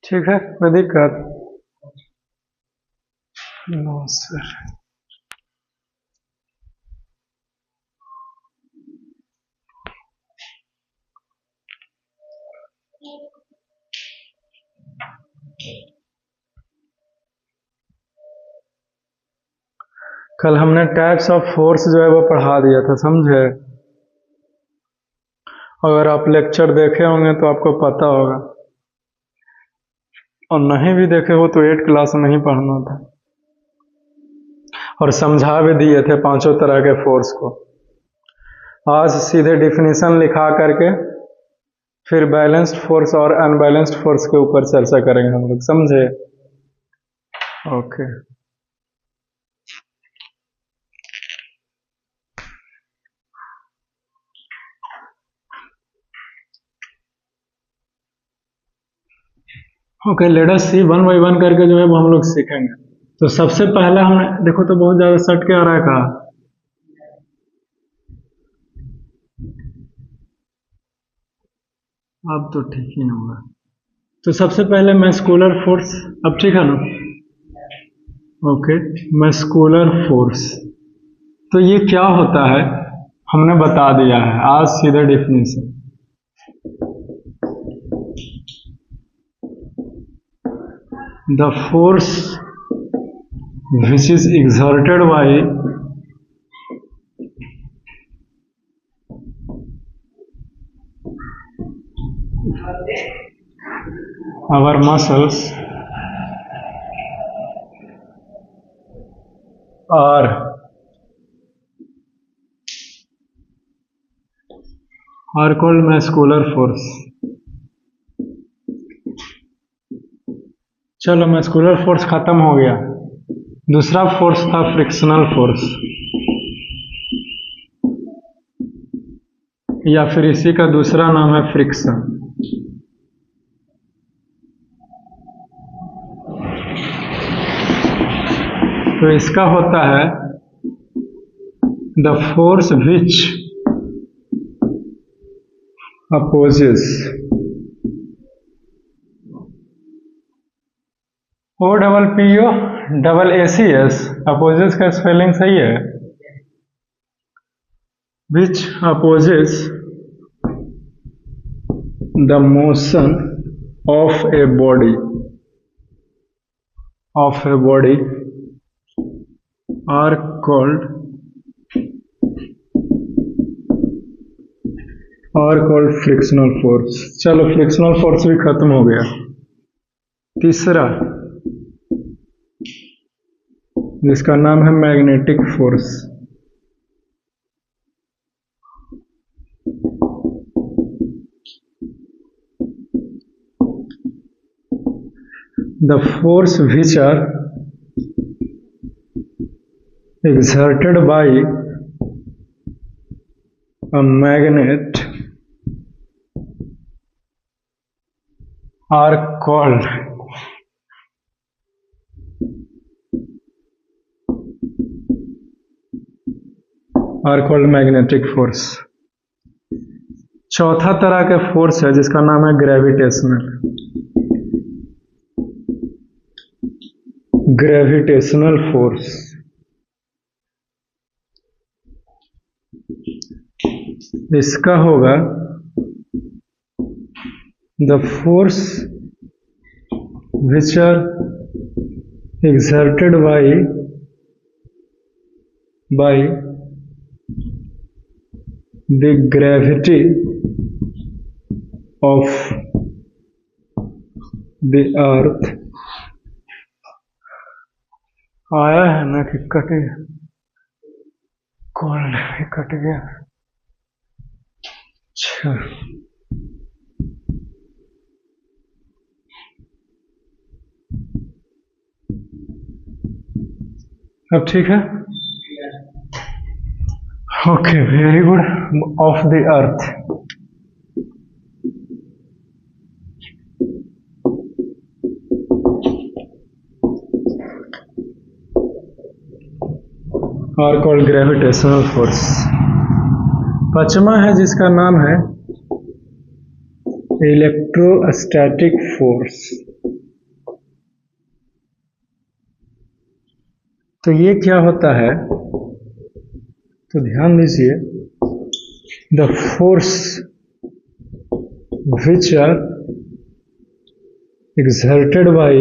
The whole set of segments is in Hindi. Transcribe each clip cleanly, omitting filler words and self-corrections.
ठीक है, कोई दिक्कत? No sir. कल हमने टाइप्स ऑफ फोर्स जो है वो पढ़ा दिया था, समझे? अगर आप लेक्चर देखे होंगे तो आपको पता होगा, और नहीं भी देखे हो तो 8 क्लास में ही पढ़ना था। और समझा भी दिए थे 5 तरह के फोर्स को। आज सीधे डिफिनीशन लिखा करके फिर बैलेंस्ड फोर्स और अनबैलेंस्ड फोर्स के ऊपर चर्चा करेंगे हम लोग, समझे? Okay. Okay, let us see one by one करके जो है वो हम लोग सीखेंगे। तो सबसे पहला हमने देखो तो बहुत ज्यादा सट के आ रहा है कहा। अब तो ठीक ही होगा। तो सबसे पहले मस्कुलर फोर्स, अब ठीक है ना? ओके, मस्कुलर फोर्स तो ये क्या होता है हमने बता दिया है, आज सीधे definition. The force which is exerted by our muscles are called muscular force। चलो, मस्कुलर फोर्स खत्म हो गया। दूसरा फोर्स था फ्रिक्शनल फोर्स, या फिर इसी का दूसरा नाम है फ्रिक्शन। तो इसका होता है the force which opposes, OPPO opposes का स्पेलिंग सही है, which opposes the motion of a body are called frictional force। चलो, फ्रिक्शनल फोर्स भी खत्म हो गया। तीसरा, जिसका नाम है magnetic force. The force which are exerted by a magnet are called magnetic force. चौथा तरह का फोर्स है जिसका नाम है ग्रेविटेशनल फोर्स। इसका होगा the force which are exerted by the gravity of the earth। आया है ना कि कट गया? कॉल कट गया। अच्छा, अब ठीक है? Okay, very good. Of the earth, are called gravitational force. पांचवा है जिसका नाम है इलेक्ट्रोस्टैटिक फोर्स। तो ये क्या होता है, तो ध्यान दीजिए, the force which are exerted by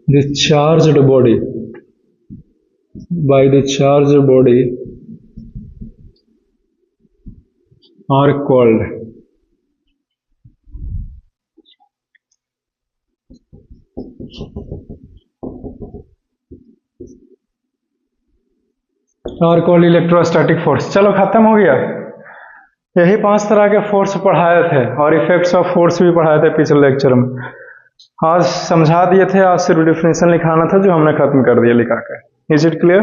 the charged body are called electrostatic force. चलो खत्म हो गया। यही 5 तरह के फोर्स पढ़ाए थे और इफेक्ट्स ऑफ फोर्स भी पढ़ाए थे पिछले लेक्चर में। आज समझा दिए थे, आज सिर्फ डिफिनेशन लिखाना था जो हमने खत्म कर दिया लिखा कर। Is it clear?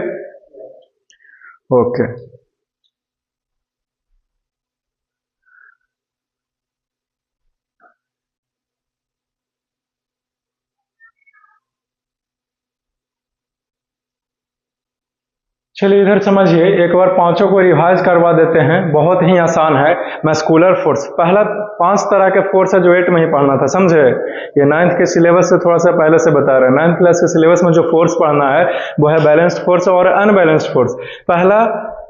ओके। चलिए इधर समझिए, एक बार पांचों को रिवाइज करवा देते हैं, बहुत ही आसान है। मस्कुलर फोर्स, पहला 5 तरह के फोर्स है जो 8 में ही पढ़ना था, समझे? ये 9th के सिलेबस से थोड़ा सा पहले से बता रहे हैं। 9th क्लास के सिलेबस में जो फोर्स पढ़ना है वो है बैलेंस्ड फोर्स और अनबैलेंस्ड फोर्स। पहला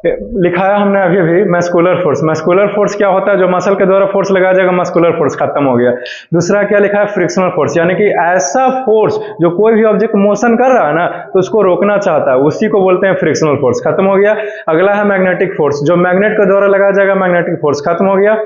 लिखाया हमने अभी भी मस्कुलर फोर्स। मस्कुलर फोर्स क्या होता है? जो मसल के द्वारा फोर्स लगाया जाएगा, मस्कुलर फोर्स, खत्म हो गया। दूसरा क्या लिखा है? फ्रिक्शनल फोर्स, यानी कि ऐसा फोर्स जो कोई भी ऑब्जेक्ट मोशन कर रहा है ना तो उसको रोकना चाहता है, उसी को बोलते हैं फ्रिक्शनल फोर्स, खत्म हो गया। अगला है मैग्नेटिक फोर्स, जो मैग्नेट के द्वारा लगाया जाएगा, मैग्नेटिक फोर्स, खत्म हो गया।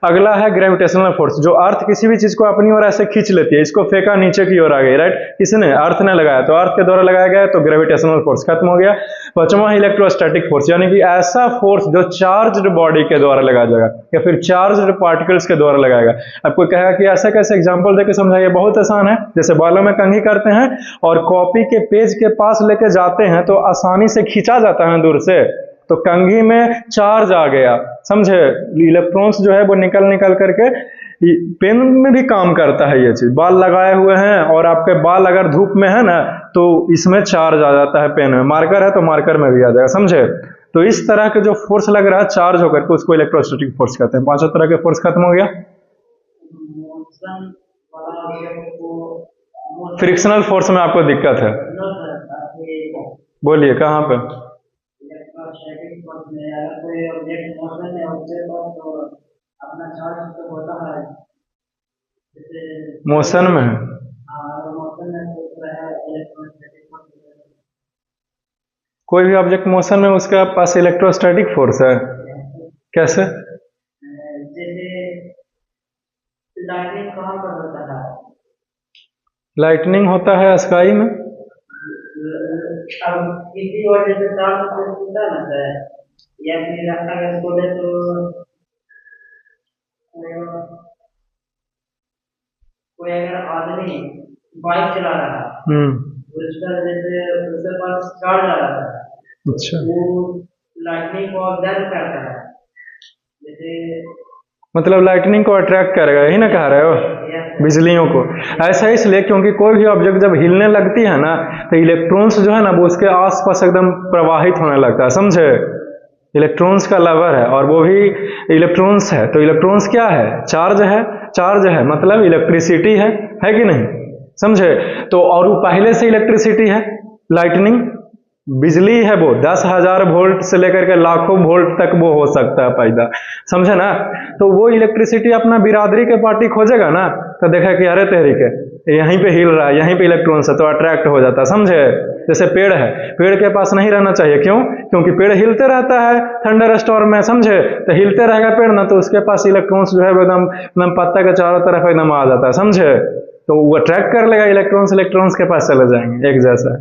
अगला है ग्रेविटेशनल फोर्स, जो अर्थ किसी भी चीज को अपनी ओर ऐसे खींच लेती है, इसको फेंका नीचे की ओर आ गई, राइट? किसने? अर्थ ने लगाया, तो अर्थ के द्वारा लगाया गया तो ग्रेविटेशनल फोर्स, खत्म हो गया। पांचवा है इलेक्ट्रोस्टैटिक फोर्स, यानी कि ऐसा फोर्स जो चार्ज्ड बॉडी के द्वारा लगाया जाएगा या फिर चार्ज्ड पार्टिकल्स के द्वारा लगाएगा। आपको कहेगा कि ऐसा कैसे, एग्जांपल देके समझाइए। बहुत आसान है, जैसे बालों में कंघी करते हैं और कॉपी के पेज के पास लेके जाते हैं तो आसानी से खींचा जाता है दूर से, तो कंघी में चार्ज आ गया, समझे? इलेक्ट्रॉन्स जो है वो निकल निकल करके पेन में भी काम करता है ये चीज। बाल लगाए हुए हैं और आपके बाल अगर धूप में है ना तो इसमें चार्ज आ जाता है, पेन में। मार्कर है तो मार्कर में भी आ जाएगा, समझे? तो इस तरह के जो फोर्स लग रहा है चार्ज होकर के, उसको इलेक्ट्रोस्टैटिक फोर्स कहते हैं। 5 तरह के फोर्स खत्म हो गया। फ्रिक्शनल फोर्स में आपको दिक्कत है, बोलिए कहाँ पे? मोशन में है। कोई भी ऑब्जेक्ट मोशन में, उसके पास इलेक्ट्रोस्टैटिक फोर्स है। कैसे? लाइटनिंग कहाँ पर होता है? लाइटनिंग होता है स्काई में। अब किसी वजह से तार से टूटा ना है, या फिर अगर बोले तो कोई अगर आदमी बाइक चला रहा है, उसका जैसे उसके पास चार्ज आ रहा है, अच्छा, वो लाइटनिंग को ऑब्जर्व करता है, जैसे मतलब लाइटनिंग को अट्रैक्ट करेगा, यही ना कह रहे हो? बिजलियों को। ऐसा इसलिए क्योंकि कोई भी ऑब्जेक्ट जब हिलने लगती है ना तो इलेक्ट्रॉन्स जो है ना वो उसके आसपास एकदम प्रवाहित होने लगता है, समझे? इलेक्ट्रॉन्स का लवर है और वो भी इलेक्ट्रॉन्स है, तो इलेक्ट्रॉन्स क्या है? चार्ज है। चार्ज है मतलब इलेक्ट्रिसिटी है कि नहीं? समझे? तो और वो पहले से इलेक्ट्रिसिटी है, लाइटनिंग बिजली है, वो 10,000 वोल्ट से लेकर के लाखों वोल्ट तक वो हो सकता है पैदा, समझे ना? तो वो इलेक्ट्रिसिटी अपना बिरादरी के पार्टी खोजेगा ना तो देखा कि अरे तेरी के यहीं पे हिल रहा है, यहीं पे इलेक्ट्रॉन्स है, तो अट्रैक्ट हो जाता है, समझे? जैसे पेड़ है, पेड़ के पास नहीं रहना चाहिए, क्यों? क्योंकि पेड़ हिलते रहता है थंडर स्टॉर्म में, समझे? तो हिलते रहेगा पेड़ ना, तो उसके पास इलेक्ट्रॉन्स जो है एकदम पत्ता के चारों तरफ एकदम आ जाता है, समझे? तो वो अट्रैक्ट कर लेगा इलेक्ट्रॉन्स, इलेक्ट्रॉन्स के पास चले जाएंगे, एक जैसा।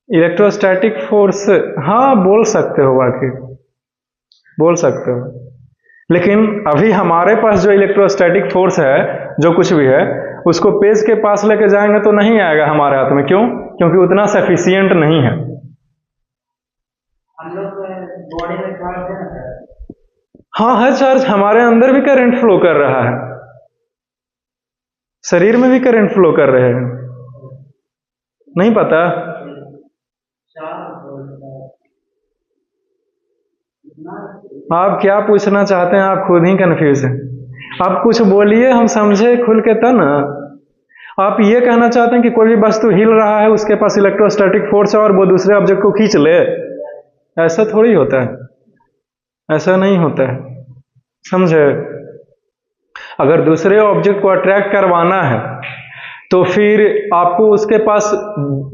इलेक्ट्रोस्टैटिक फोर्स, हाँ बोल सकते हो, बाकी बोल सकते हो, लेकिन अभी हमारे पास जो इलेक्ट्रोस्टैटिक फोर्स है, जो कुछ भी है, उसको पेज के पास लेके जाएंगे तो नहीं आएगा हमारे हाथ में। क्यों? क्योंकि उतना सफिशियंट नहीं है। हम लोग बॉडी में चार्ज है, हाँ है चार्ज, हमारे अंदर भी करंट फ्लो कर रहा है, शरीर में भी करंट फ्लो कर रहे हैं, नहीं पता? आप क्या पूछना चाहते हैं? आप खुद ही कंफ्यूज हैं। आप कुछ बोलिए, हम समझे खुल के तब ना। आप ये कहना चाहते हैं कि कोई भी वस्तु हिल रहा है, उसके पास इलेक्ट्रोस्टैटिक फोर्स है और वो दूसरे ऑब्जेक्ट को खींच ले? ऐसा थोड़ी होता है, ऐसा नहीं होता है, समझे? अगर दूसरे ऑब्जेक्ट को अट्रैक्ट करवाना है तो फिर आपको उसके पास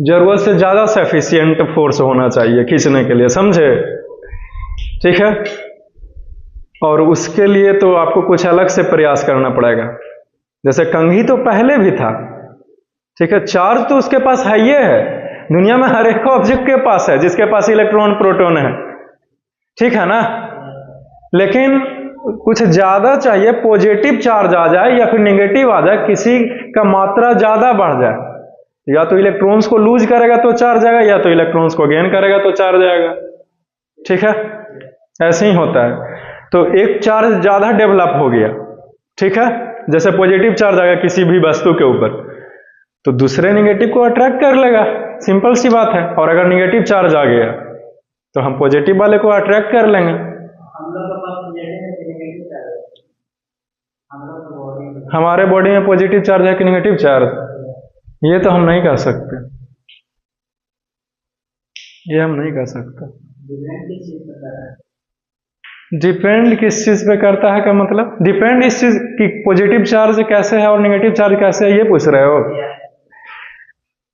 जरूरत से ज्यादा सफिशिएंट फोर्स होना चाहिए खींचने के लिए, समझे? ठीक है, और उसके लिए तो आपको कुछ अलग से प्रयास करना पड़ेगा। जैसे कंघी तो पहले भी था, ठीक है, चार्ज तो उसके पास है, ये है दुनिया में हर एक ऑब्जेक्ट के पास है जिसके पास इलेक्ट्रॉन प्रोटॉन है, ठीक है ना? लेकिन कुछ ज्यादा चाहिए, पॉजिटिव चार्ज आ जाए या फिर नेगेटिव आ जाए, किसी का मात्रा ज्यादा बढ़ जाए, या तो इलेक्ट्रॉन्स को लूज करेगा तो चार्ज आएगा, या तो इलेक्ट्रॉन्स को गेन करेगा तो चार्ज आएगा, ठीक है? ऐसे ही होता है। तो एक चार्ज ज्यादा डेवलप हो गया, ठीक है, जैसे पॉजिटिव चार्ज आ गया किसी भी वस्तु के ऊपर, तो दूसरे नेगेटिव को अट्रैक्ट कर लेगा, सिंपल सी बात है। और अगर नेगेटिव चार्ज आ गया तो हम पॉजिटिव वाले को अट्रैक्ट कर लेंगे। हमारे बॉडी में पॉजिटिव चार्ज है कि नेगेटिव चार्ज, ये तो हम नहीं कह सकते, ये हम नहीं कह सकते। डिपेंड किस चीज पे करता है का मतलब? डिपेंड इस चीज की पॉजिटिव चार्ज कैसे है और नेगेटिव चार्ज कैसे है, ये पूछ रहे हो?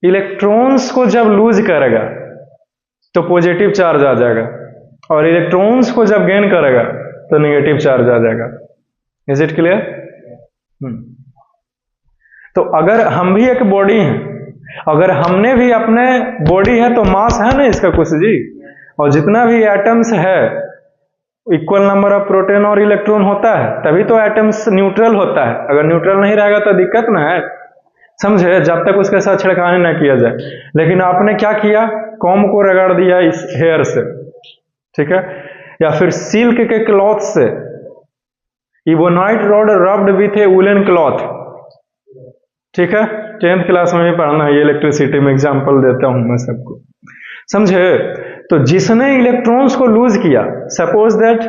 इलेक्ट्रॉन्स को जब लूज करेगा तो पॉजिटिव चार्ज आ जाएगा, और इलेक्ट्रॉन्स को जब गेन करेगा तो नेगेटिव चार्ज आ जाएगा। Is it clear? तो अगर हम भी एक बॉडी हैं, अगर हमने भी अपने बॉडी है तो मास है ना इसका कुछ जी, और जितना भी एटम्स है इक्वल नंबर ऑफ प्रोटॉन और इलेक्ट्रॉन होता है, तभी तो एटम्स न्यूट्रल होता है। अगर न्यूट्रल नहीं रहेगा तो दिक्कत ना है, समझे? जब तक उसके साथ छिड़खानी ना किया जाए। लेकिन आपने क्या किया, कॉम को रगड़ दिया इस हेयर से, ठीक है, या फिर सिल्क के क्लॉथ से, ebonite rod rubbed with A woollen cloth, ठीक है, 10th क्लास में भी पढ़ना है, ये इलेक्ट्रिसिटी में एग्जांपल देता हूं मैं सबको, समझे? तो जिसने इलेक्ट्रॉन्स को लूज किया, सपोज दैट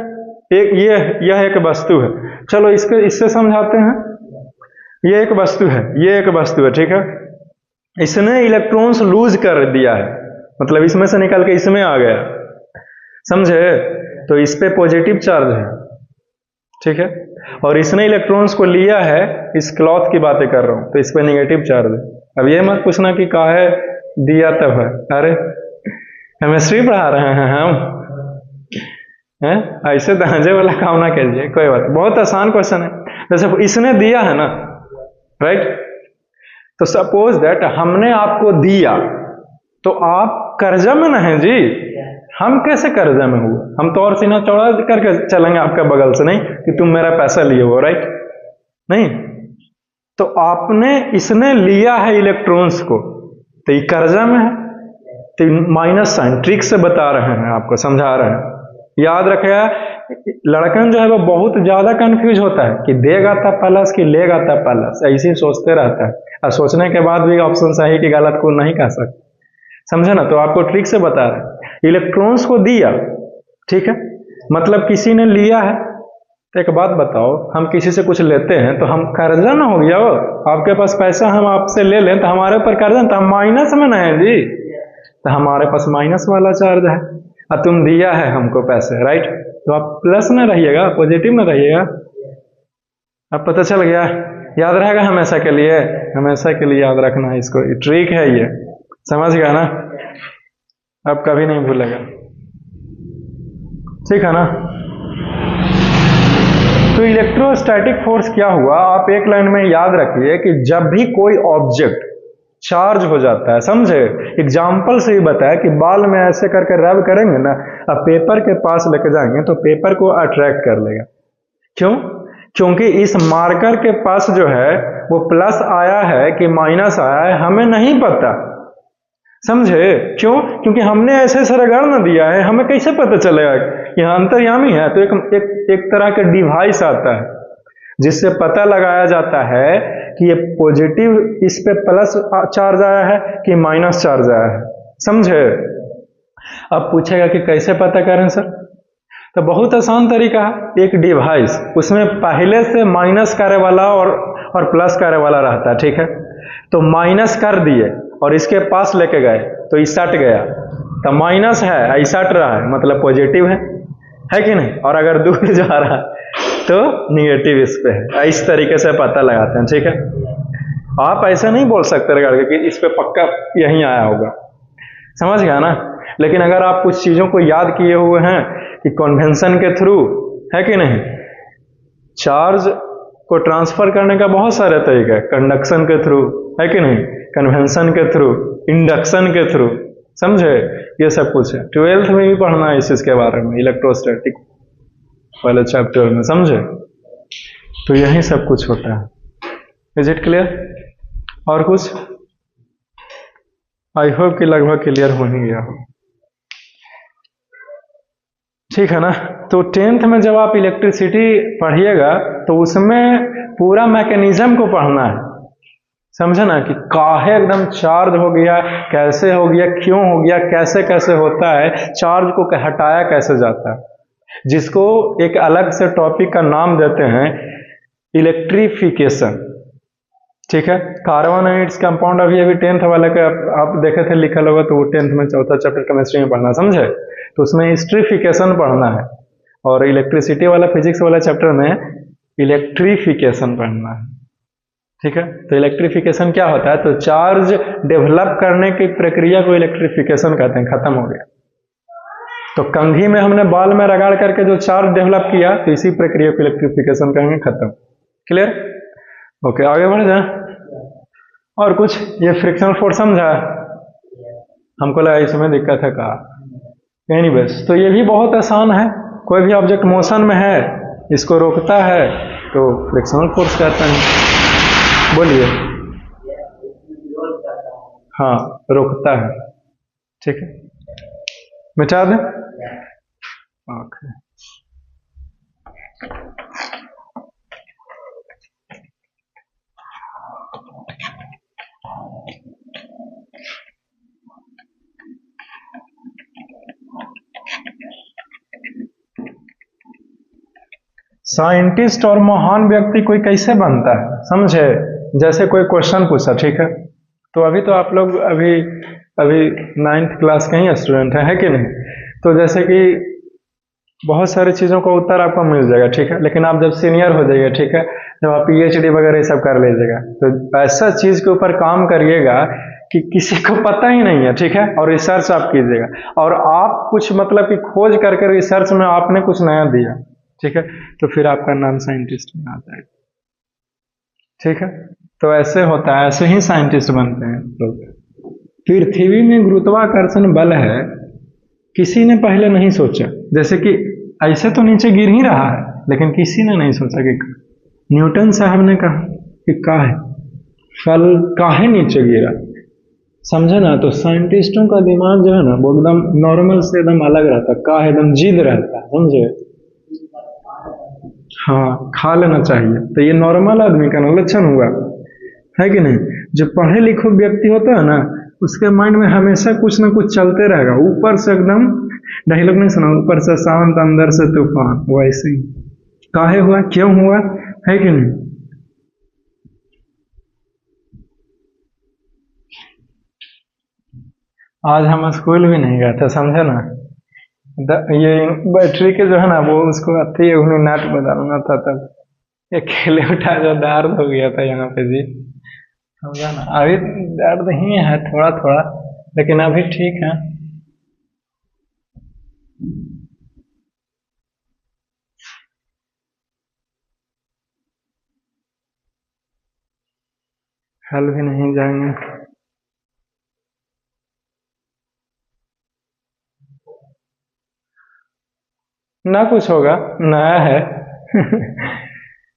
यह एक वस्तु है, चलो इससे समझाते हैं। ये एक वस्तु है, ये एक वस्तु है, ठीक है, इसने इलेक्ट्रॉन्स लूज कर दिया है, मतलब इसमें से निकल के इसमें आ गया, समझे? तो इस पे पॉजिटिव चार्ज है, ठीक है, और इसने इलेक्ट्रॉन्स को लिया है, इस क्लॉथ की बातें कर रहा हूं, तो इस पे नेगेटिव चार्ज है। अब ये मत पूछना कि काहे दिया तब है, अरे केमिस्ट्री पढ़ा रहे हैं हम, हैं? ऐसे दांजे वाला काम ना कीजिए, कोई बात, बहुत आसान क्वेश्चन है। जैसे इसने दिया है ना, राइट, तो सपोज दैट हमने आपको दिया, तो आप कर्जा में ना हैं जी, हम कैसे कर्जा में हुए? हम तो और सीना चौड़ा करके चलेंगे आपका बगल से, नहीं कि तुम मेरा पैसा लिए हो, राइट? नहीं, तो आपने इसने लिया है इलेक्ट्रॉन्स को, तो ये कर्जा में है, तो माइनस साइन ट्रिक से बता रहे हैं आपको, समझा रहे हैं। याद रखिएगा, लड़कन जो है वो बहुत ज्यादा कंफ्यूज होता है कि देगा तब प्लस कि लेगा तब प्लस, ऐसे ही सोचते रहता है, और सोचने के बाद भी ऑप्शन सही कि गलत को नहीं कह सकते, समझे ना? तो आपको ट्रिक से बता रहे हैं, इलेक्ट्रॉन्स को दिया, ठीक है, मतलब किसी ने लिया है। तो एक बात बताओ, हम किसी से कुछ लेते हैं तो हम कर्जा ना हो गया हो? आपके पास पैसा हम आपसे ले लें तो हमारे ऊपर कर्जा, तो हम माइनस में ना है जी, तो हमारे पास माइनस वाला चार्ज है, और तुम दिया है हमको पैसे, राइट? तो आप प्लस में रहिएगा, पॉजिटिव में रहिएगा। अब पता चल गया, याद रहेगा हमेशा के लिए, हमेशा के लिए याद रखना है इसको, ट्रिक है ये, समझ गया ना? अब कभी नहीं भूलेगा, ठीक है ना? तो इलेक्ट्रोस्टैटिक फोर्स क्या हुआ, आप एक लाइन में याद रखिए कि जब भी कोई ऑब्जेक्ट चार्ज हो जाता है, समझे? एग्जाम्पल से ही बताया कि बाल में ऐसे करके रब करेंगे ना, अब पेपर के पास लेके जाएंगे तो पेपर को अट्रैक्ट कर लेगा। क्यों? क्योंकि इस मार्कर के पास जो है वो प्लस आया है कि माइनस आया है, हमें नहीं पता, समझे? क्यों? क्योंकि हमने ऐसे से रगड़ न दिया है, हमें कैसे पता चलेगा? यहाँ अंतर्यामी है, तो एक तरह का डिवाइस आता है जिससे पता लगाया जाता है कि ये पॉजिटिव, इस पे प्लस चार्ज आया है कि माइनस चार्ज आया है, समझे? अब पूछेगा कि कैसे पता करें सर? तो बहुत आसान तरीका है, एक डिवाइस उसमें पहले से माइनस करे वाला और प्लस करे वाला रहता है, ठीक है। तो माइनस कर दिए और इसके पास लेके गए तो ये सट गया, तो माइनस है आई सट रहा है मतलब पॉजिटिव है कि नहीं। और अगर दूर जा रहा है तो निगेटिव इस पे है। इस तरीके से पता लगाते हैं, ठीक है। आप ऐसा नहीं बोल सकते रिगार्ड कि इस पे पक्का यहीं आया होगा, समझ गया ना। लेकिन अगर आप कुछ चीजों को याद किए हुए हैं कि कन्वेंशन के थ्रू, है कि नहीं, चार्ज को ट्रांसफर करने का बहुत सारे तरीके हैं, कंडक्शन के थ्रू, है कि नहीं, कन्वेंशन के थ्रू, इंडक्शन के थ्रू, समझे। ये सब कुछ है, 12th में भी पढ़ना है इस चीज के बारे में, इलेक्ट्रोस्टैटिक वाले चैप्टर में, समझे। तो यही सब कुछ होता है। Is it clear? और कुछ? आई होप कि लगभग क्लियर हो ही गया हो, ठीक है ना। तो 10th में जब आप इलेक्ट्रिसिटी पढ़िएगा तो उसमें पूरा मैकेनिज्म को पढ़ना है, समझे ना, कि काहे एकदम चार्ज हो गया, कैसे हो गया, क्यों हो गया, कैसे कैसे होता है, चार्ज को हटाया कैसे जाता है, जिसको एक अलग से टॉपिक का नाम देते हैं इलेक्ट्रिफिकेशन, ठीक है। कार्बन एंड इट्स कंपाउंड अभी 10th वाले का आप देखे थे लिखा होगा, तो वो 10th में चौथा चैप्टर केमिस्ट्री में पढ़ना, समझे। तो उसमें हिस्ट्रीफिकेशन पढ़ना है, और इलेक्ट्रिसिटी वाला फिजिक्स वाला चैप्टर में इलेक्ट्रिफिकेशन पढ़ना है, ठीक है। तो इलेक्ट्रिफिकेशन क्या होता है, तो चार्ज डेवलप करने की प्रक्रिया को इलेक्ट्रिफिकेशन कहते हैं, खत्म हो गया। तो कंघी में हमने बॉल में रगड़ करके जो चार्ज डेवलप किया, तो इसी प्रक्रिया को इलेक्ट्रिफिकेशन कहेंगे, खत्म। क्लियर? ओके, आगे बढ़ जाए। और कुछ? ये फ्रिक्शनल फोर्स समझा? हमको लगा इसमें दिक्कत है कहा। एनीवेज, तो ये भी बहुत आसान है। कोई भी ऑब्जेक्ट मोशन में है, इसको रोकता है तो फ्रिक्शनल फोर्स कहते हैं। बोलिए। हाँ, रोकता है, ठीक है। मिटा दें? ओके। साइंटिस्ट और महान व्यक्ति कोई कैसे बनता है, समझे। जैसे कोई क्वेश्चन पूछा, ठीक है, तो अभी तो आप लोग अभी 9th क्लास के ही स्टूडेंट है कि नहीं। तो जैसे कि बहुत सारी चीज़ों का उत्तर आपको मिल जाएगा, ठीक है। लेकिन आप जब सीनियर हो जाइए, ठीक है, जब आप PhD वगैरह ये सब कर लीजिएगा, तो ऐसा चीज़ के ऊपर काम करिएगा कि किसी को पता ही नहीं है, ठीक है, और रिसर्च आप कीजिएगा, और आप कुछ मतलब कि खोज करके रिसर्च में आपने कुछ नया दिया, ठीक है, तो फिर आपका नाम साइंटिस्ट में आता है, ठीक है। तो ऐसे होता है, ऐसे ही साइंटिस्ट बनते हैं लोग। पृथ्वी में गुरुत्वाकर्षण बल है, किसी ने पहले नहीं सोचा। जैसे कि ऐसे तो नीचे गिर ही रहा है, लेकिन किसी ने नहीं सोचा कि न्यूटन साहब ने कहा कि काहे फल काहे नीचे गिरा, समझे ना। तो साइंटिस्टों का दिमाग जो है ना, वो एकदम नॉर्मल से एकदम अलग रहता है, काहे एकदम जिद रहता है, समझे। हाँ, खा लेना चाहिए, तो ये नॉर्मल आदमी का ना लक्षण हुआ, है कि नहीं। जो पढ़े लिखे व्यक्ति होता है ना, उसके माइंड में हमेशा कुछ ना कुछ चलते रहेगा, ऊपर से एकदम, डायलॉग नहीं सुना, ऊपर से शांत अंदर से तूफान, वो ऐसे ही काहे हुआ, क्यों हुआ, है कि नहीं। आज हम स्कूल भी नहीं गए थे, समझे ना। ये बैटरी के जो है ना, वो उसको अथी नट बदलना था, तब अकेले उठा जो दर्द हो गया था यहाँ पे जी, समझा ना। अभी दर्द ही है थोड़ा थोड़ा, लेकिन अभी ठीक है। कल भी नहीं जाएंगे। ना कुछ होगा, नया है।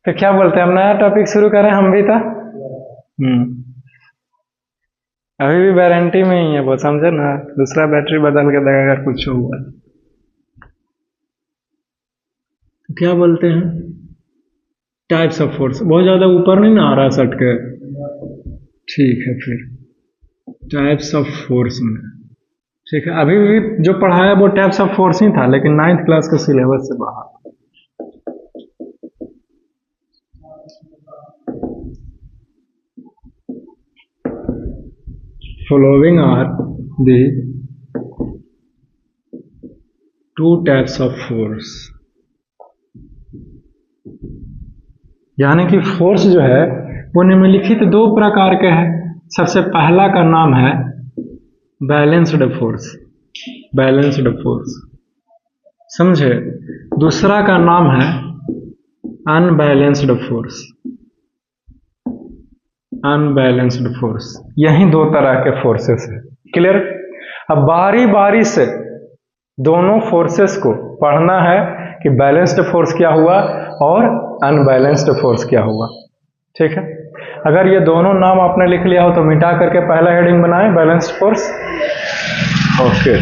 तो क्या बोलते हैं, हम नया टॉपिक शुरू करें हम भी था। अभी भी वारंटी में ही है वो, समझे ना। दूसरा बैटरी बदल के देगा अगर कुछ हुआ। तो क्या बोलते हैं, टाइप्स ऑफ फोर्स। बहुत ज्यादा ऊपर नहीं ना आ रहा सट के, ठीक है। फिर टाइप्स ऑफ फोर्स में ठीक है, अभी भी जो पढ़ाया वो टाइप्स ऑफ फोर्स ही था, लेकिन 9th क्लास के सिलेबस से बाहर। Following are the 2 types of force, यानी कि फोर्स जो है वो निम्नलिखित 2 प्रकार के हैं। सबसे पहला का नाम है बैलेंस्ड फोर्स, बैलेंस्ड फोर्स, समझे। दूसरा का नाम है अनबैलेंस्ड फोर्स, अनबैलेंस्ड फोर्स। यही 2 तरह के फोर्सेस है। क्लियर। अब बारी बारी से दोनों फोर्सेस को पढ़ना है कि बैलेंस्ड फोर्स क्या हुआ और अनबैलेंस्ड फोर्स क्या हुआ। ठीक है, अगर ये दोनों नाम आपने लिख लिया हो तो मिटा करके पहला हेडिंग बनाएं, balanced force. Okay,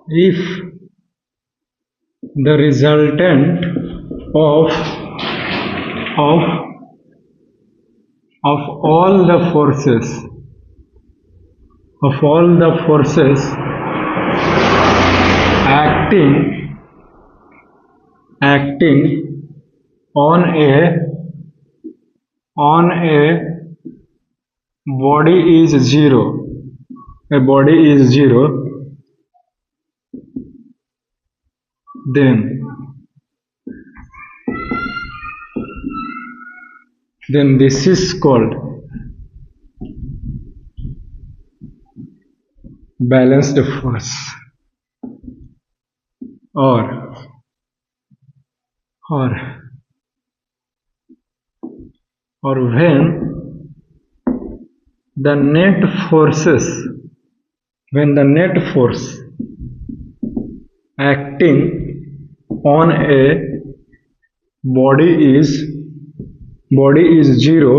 if the resultant of all the forces acting on a body is zero, then this is called balanced force, or when the net force acting on a body is zero,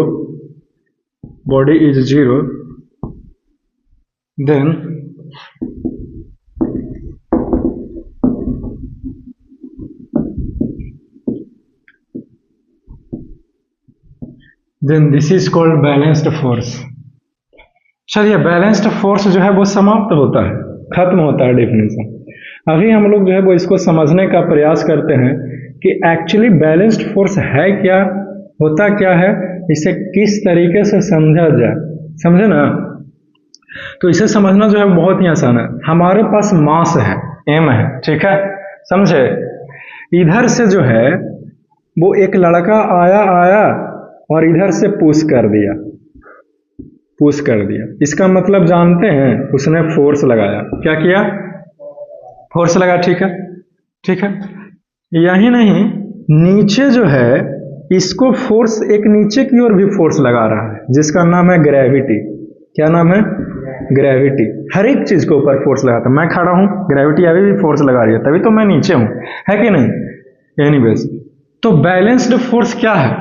then this is called balanced force। चलिए, बैलेंस्ड फोर्स जो है वो समाप्त होता है, खत्म होता है डेफिनेशन। अभी हम लोग जो है वो इसको समझने का प्रयास करते हैं कि एक्चुअली बैलेंस्ड फोर्स है क्या, होता क्या है, इसे किस तरीके से समझा जाए, समझे ना। तो इसे समझना जो है बहुत ही आसान है। हमारे पास मास है, एम है, ठीक है, समझे। इधर से जो है वो एक लड़का आया और इधर से पुश कर दिया, इसका मतलब जानते हैं, उसने फोर्स लगाया। क्या किया? फोर्स लगा, ठीक है। यही नहीं, नीचे जो है इसको फोर्स, एक नीचे की ओर भी फोर्स लगा रहा है, जिसका नाम है ग्रेविटी। क्या नाम है? ग्रेविटी। हर एक चीज के ऊपर फोर्स लगाता है। मैं खड़ा हूं, ग्रेविटी अभी भी फोर्स लगा रही है, तभी तो मैं नीचे हूं, है कि नहीं। एनीवेज, तो बैलेंस्ड फोर्स क्या है?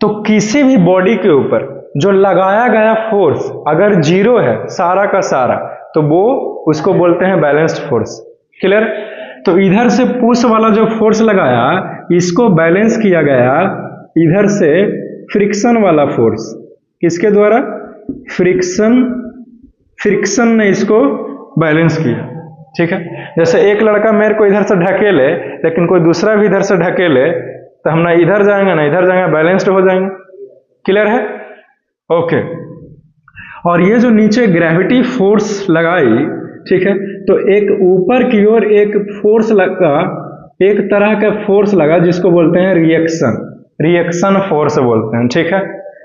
तो किसी भी बॉडी के ऊपर जो लगाया गया फोर्स अगर जीरो है सारा का सारा, तो वो उसको बोलते हैं बैलेंस्ड फोर्स। क्लियर। तो इधर से पुश वाला जो फोर्स लगाया, इसको बैलेंस किया गया इधर से फ्रिक्शन वाला फोर्स। किसके द्वारा? फ्रिक्शन ने इसको बैलेंस किया, ठीक है। जैसे एक लड़का मेरे को इधर से ढकेले, लेकिन कोई दूसरा भी इधर से ढकेले, तो हम ना इधर जाएंगे ना इधर जाएंगे, बैलेंस्ड हो जाएंगे। क्लियर है? ओके। और ये जो नीचे ग्रेविटी फोर्स लगाई, ठीक है, तो एक ऊपर की ओर एक फोर्स लगा, एक तरह का फोर्स लगा जिसको बोलते हैं रिएक्शन। रिएक्शन फोर्स बोलते हैं, ठीक है,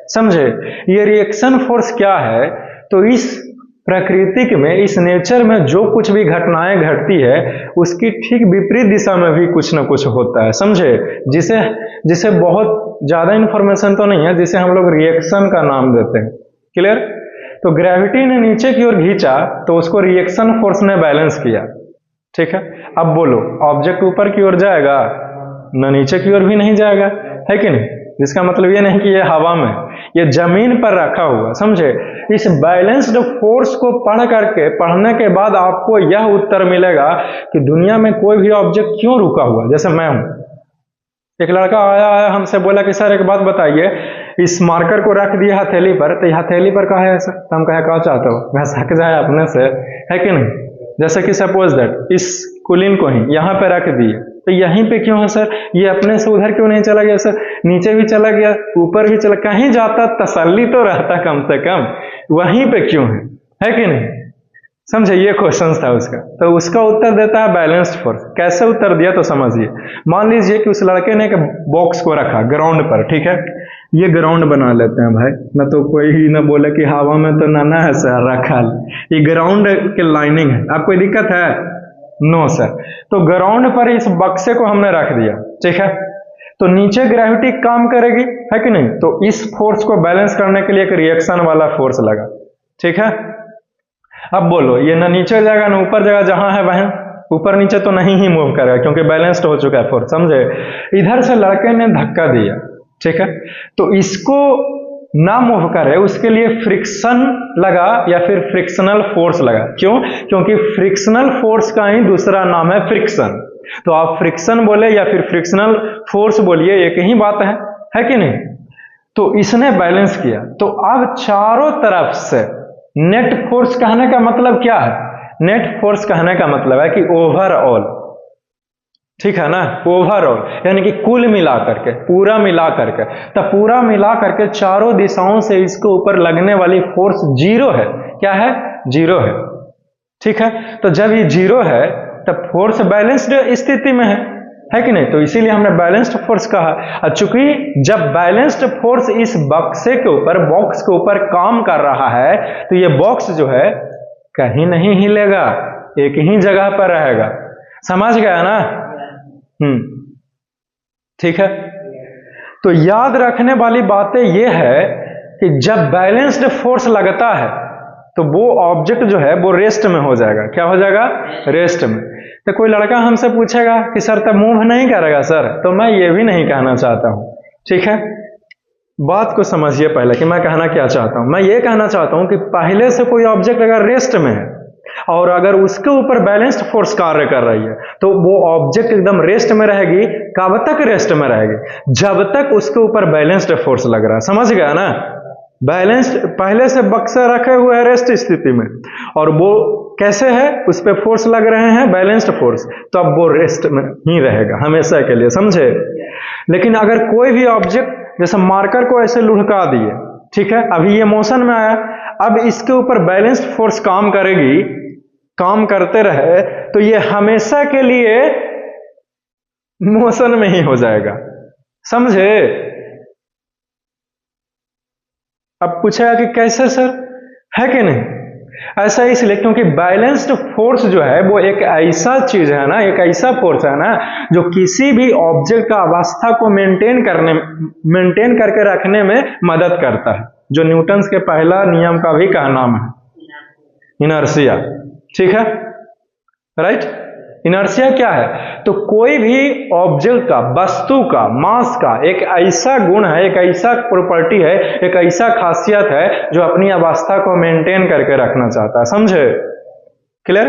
समझे। ये रिएक्शन फोर्स क्या है, तो इस प्रकृति में, इस नेचर में जो कुछ भी घटनाएं घटती है उसकी ठीक विपरीत दिशा में भी कुछ ना कुछ होता है, समझे। जिसे जिसे बहुत ज्यादा इंफॉर्मेशन तो नहीं है, जिसे हम लोग रिएक्शन का नाम देते हैं, क्लियर। तो ग्रेविटी ने नीचे की ओर खींचा तो उसको रिएक्शन फोर्स ने बैलेंस किया, ठीक है। अब बोलो, ऑब्जेक्ट ऊपर की ओर जाएगा ना नीचे की ओर भी नहीं जाएगा, है कि नहीं। जिसका मतलब ये नहीं कि ये हवा में, ये जमीन पर रखा हुआ, समझे। इस बैलेंस्ड फोर्स को पढ़ने के बाद आपको यह उत्तर मिलेगा कि दुनिया में कोई भी ऑब्जेक्ट क्यों रुका हुआ। जैसे मैं हूं, एक लड़का आया हमसे बोला कि सर एक बात बताइए, इस मार्कर को रख दिया हथेली पर, तो हथेली पर कहा है सर, तो हम कहे क्या चाहते हो, वह सक जाए अपने से, है कि नहीं। जैसे कि सपोज दैट इस कुलीन को ही यहाँ पे रख दिए, तो यहीं पे क्यों है सर, ये अपने से उधर क्यों नहीं चला गया सर, नीचे भी चला गया, ऊपर भी चला, कहीं जाता तसल्ली तो रहता कम से कम, वहीं पे क्यों है कि नहीं, समझे। ये क्वेश्चन था उसका, तो उसका उत्तर देता है बैलेंस्ड फोर्स। कैसे उत्तर दिया तो समझिए। मान लीजिए कि उस लड़के ने एक बॉक्स को रखा ग्राउंड पर, ठीक है, ये ग्राउंड बना लेते हैं भाई, न तो कोई ही न बोले कि हवा में तो ना है सर रखा, ये ग्राउंड के लाइनिंग है, आप कोई दिक्कत है, नो सर। तो ग्राउंड पर इस बक्से को हमने रख दिया, ठीक है, तो नीचे ग्रेविटी काम करेगी, है कि नहीं। तो इस फोर्स को बैलेंस करने के लिए एक रिएक्शन वाला फोर्स लगा, ठीक है। अब बोलो, ये ना नीचे जाएगा ना ऊपर जाएगा, जहां है वहां, ऊपर नीचे तो नहीं ही मूव करेगा क्योंकि बैलेंस्ड हो चुका है फोर्स, समझे। इधर से लड़के ने धक्का दिया, ठीक है, तो इसको ना मूव करे उसके लिए फ्रिक्शन लगा या फिर फ्रिक्शनल फोर्स लगा। क्यों, क्योंकि फ्रिक्शनल फोर्स का ही दूसरा नाम है फ्रिक्शन। तो आप फ्रिक्शन बोले या फिर फ्रिक्शनल फोर्स बोलिए, एक ही बात है कि नहीं। तो इसने बैलेंस किया, तो अब चारों तरफ से नेट फोर्स कहने का मतलब क्या है, नेट फोर्स कहने का मतलब है कि ओवरऑल, ठीक है ना, ओवरऑल यानी कि कुल मिला करके, पूरा मिला करके, तो पूरा मिला करके चारों दिशाओं से इसके ऊपर लगने वाली फोर्स जीरो है। क्या है, जीरो है, ठीक है। तो जब ये जीरो है तब फोर्स बैलेंस्ड स्थिति में है कि नहीं। तो इसीलिए हमने बैलेंस्ड फोर्स कहा। और चूंकि जब बैलेंस्ड फोर्स इस बक्से के ऊपर, बॉक्स के ऊपर काम कर रहा है, तो ये बॉक्स जो है कहीं नहीं हिलेगा, एक ही जगह पर रहेगा, समझ गया ना। ठीक है। तो याद रखने वाली बातें ये है कि जब बैलेंस्ड फोर्स लगता है तो वो ऑब्जेक्ट जो है वो रेस्ट में हो जाएगा। क्या हो जाएगा, रेस्ट में। तो कोई लड़का हमसे पूछेगा कि सर तब मूव नहीं करेगा सर, तो मैं ये भी नहीं कहना चाहता हूं, ठीक है। बात को समझिए पहले कि मैं कहना क्या चाहता हूं। मैं ये कहना चाहता हूं कि पहले से कोई ऑब्जेक्ट अगर रेस्ट में है और अगर उसके ऊपर बैलेंस्ड फोर्स कार्य कर रही है तो वो ऑब्जेक्ट एकदम रेस्ट में रहेगी। कब तक रेस्ट में रहेगी, जब तक उसके ऊपर बैलेंस्ड फोर्स लग रहा है, समझ गया ना। बैलेंस्ड, पहले से बक्सा रखे हुए है रेस्ट स्थिति में और वो कैसे है, उस पर फोर्स लग रहे हैं बैलेंस्ड फोर्स, तो अब वो रेस्ट में ही रहेगा हमेशा के लिए, समझे। लेकिन अगर कोई भी ऑब्जेक्ट, जैसे मार्कर को ऐसे लुढ़का दिए, ठीक है, अभी ये मोशन में आया, अब इसके ऊपर बैलेंस्ड फोर्स काम करेगी, काम करते रहे तो ये हमेशा के लिए मोशन में ही हो जाएगा, समझे। अब पूछेगा कि कैसे सर, है कि नहीं। ऐसा इसलिए क्योंकि बैलेंस्ड फोर्स जो है वो एक ऐसा चीज है ना, एक ऐसा फोर्स है ना जो किसी भी ऑब्जेक्ट का अवस्था को मेंटेन करके रखने में मदद करता है, जो न्यूटन के पहला नियम का भी का नाम है, इनर्शिया, ठीक है, राइट। इनर्शिया क्या है, तो कोई भी ऑब्जेक्ट का, वस्तु का, मास का एक ऐसा गुण है, एक ऐसा प्रॉपर्टी है, एक ऐसा खासियत है जो अपनी अवस्था को मेंटेन करके रखना चाहता है, समझे, क्लियर।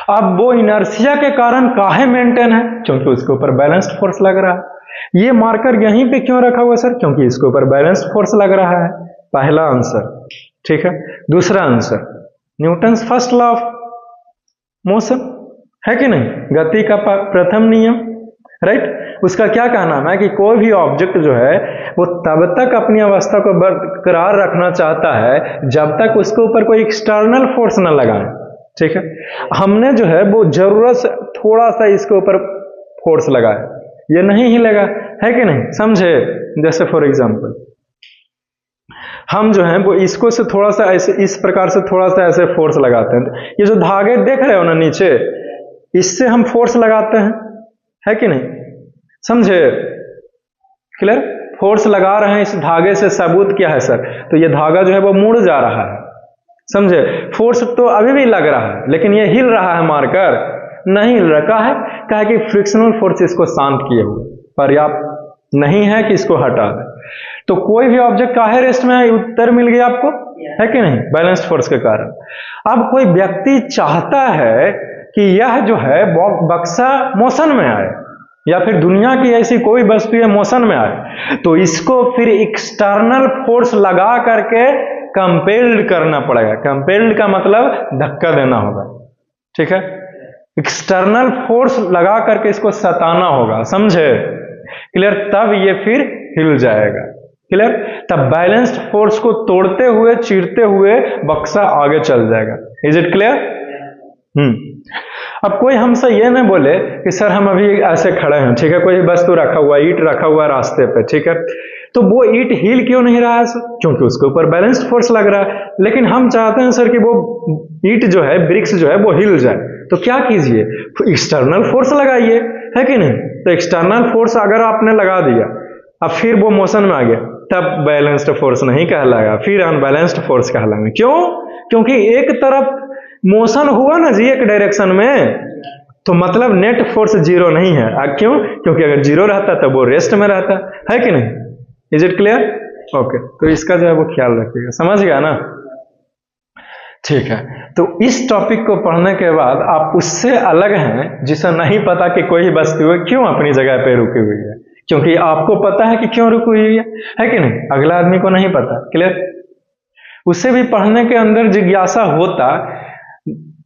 अब वो इनर्शिया के कारण काहे मेंटेन है, क्योंकि उसके ऊपर बैलेंस्ड फोर्स लग रहा है। ये मार्कर यहीं पे क्यों रखा हुआ सर, क्योंकि इसके ऊपर बैलेंस्ड फोर्स लग रहा है। पहला आंसर, ठीक है। दूसरा answer, Newton's first law of motion, है कि नहीं, गति का प्रथम नियम, राइट। उसका क्या कहना है कि कोई भी ऑब्जेक्ट जो है वो तब तक अपनी अवस्था को बरकरार रखना चाहता है जब तक उसके ऊपर कोई एक्सटर्नल फोर्स न लगाए, ठीक है। हमने जो है वो जरूरत से थोड़ा सा इसके ऊपर फोर्स लगाया, ये नहीं हिलेगा, है कि नहीं, समझे। जैसे फॉर एग्जाम्पल हम जो है वो इसको से थोड़ा सा ऐसे इस प्रकार से थोड़ा सा ऐसे फोर्स लगाते हैं, ये जो धागे देख रहे हो ना नीचे, इससे हम फोर्स लगाते हैं, है कि नहीं, समझे, क्लियर। फोर्स लगा रहे हैं इस धागे से, सबूत क्या है सर, तो ये धागा जो है वो मुड़ जा रहा है, समझे। फोर्स तो अभी भी लग रहा है लेकिन ये हिल रहा है, मारकर नहीं हिल रहा है, कहा कि फ्रिक्शनल फोर्स इसको शांत किए हुए, पर्याप्त नहीं है कि इसको हटा दे। तो कोई भी ऑब्जेक्ट काहे रेस्ट में है, उत्तर मिल गया आपको, है कि नहीं, बैलेंस्ड फोर्स के कारण। अब कोई व्यक्ति चाहता है कि यह जो है बक्सा मोशन में आए, या फिर दुनिया की ऐसी कोई वस्तु है मोशन में आए, तो इसको फिर एक्सटर्नल फोर्स लगा करके कंपेल्ड करना पड़ेगा। कंपेल्ड का मतलब धक्का देना होगा, ठीक है, एक्सटर्नल फोर्स लगा करके इसको सताना होगा, समझे, क्लियर, तब ये फिर हिल जाएगा, क्लियर। तब बैलेंस्ड फोर्स को तोड़ते हुए, चीरते हुए बक्सा आगे चल जाएगा। Is it clear. अब कोई हमसे ये नहीं बोले कि सर हम अभी ऐसे खड़े हैं, ठीक है, कोई वस्तु रखा हुआ, ईंट रखा हुआ रास्ते पे, ठीक है, तो वो ईंट हिल क्यों नहीं रहा है सर, क्योंकि उसके ऊपर बैलेंस्ड फोर्स लग रहा है। लेकिन हम चाहते हैं सर कि वो ईंट जो है, ब्रिक्स जो है वो हिल जाए, तो क्या कीजिए, एक्सटर्नल फोर्स लगाइए, है कि नहीं। तो एक्सटर्नल फोर्स अगर आपने लगा दिया, अब फिर वो मोशन में आ गया, तब बैलेंस्ड फोर्स नहीं कहलाएगा, फिर अनबैलेंस्ड फोर्स कहलाएंगे। क्यों, क्योंकि एक तरफ मोशन हुआ ना जी, एक डायरेक्शन में, तो मतलब नेट फोर्स जीरो नहीं है। क्यों, क्योंकि अगर जीरो रहता तो वो रेस्ट में रहता, है कि नहीं। Is it clear, okay. तो इसका जो है वो ख्याल रखिएगा, समझ गया ना, ठीक है। तो इस टॉपिक को पढ़ने के बाद आप उससे अलग हैं जिसे नहीं पता कि कोई वस्तु क्यों अपनी जगह पे रुकी हुई है, क्योंकि आपको पता है कि क्यों रुकी हुई है कि नहीं, अगला आदमी को नहीं पता, क्लियर। उसे भी पढ़ने के अंदर जिज्ञासा होता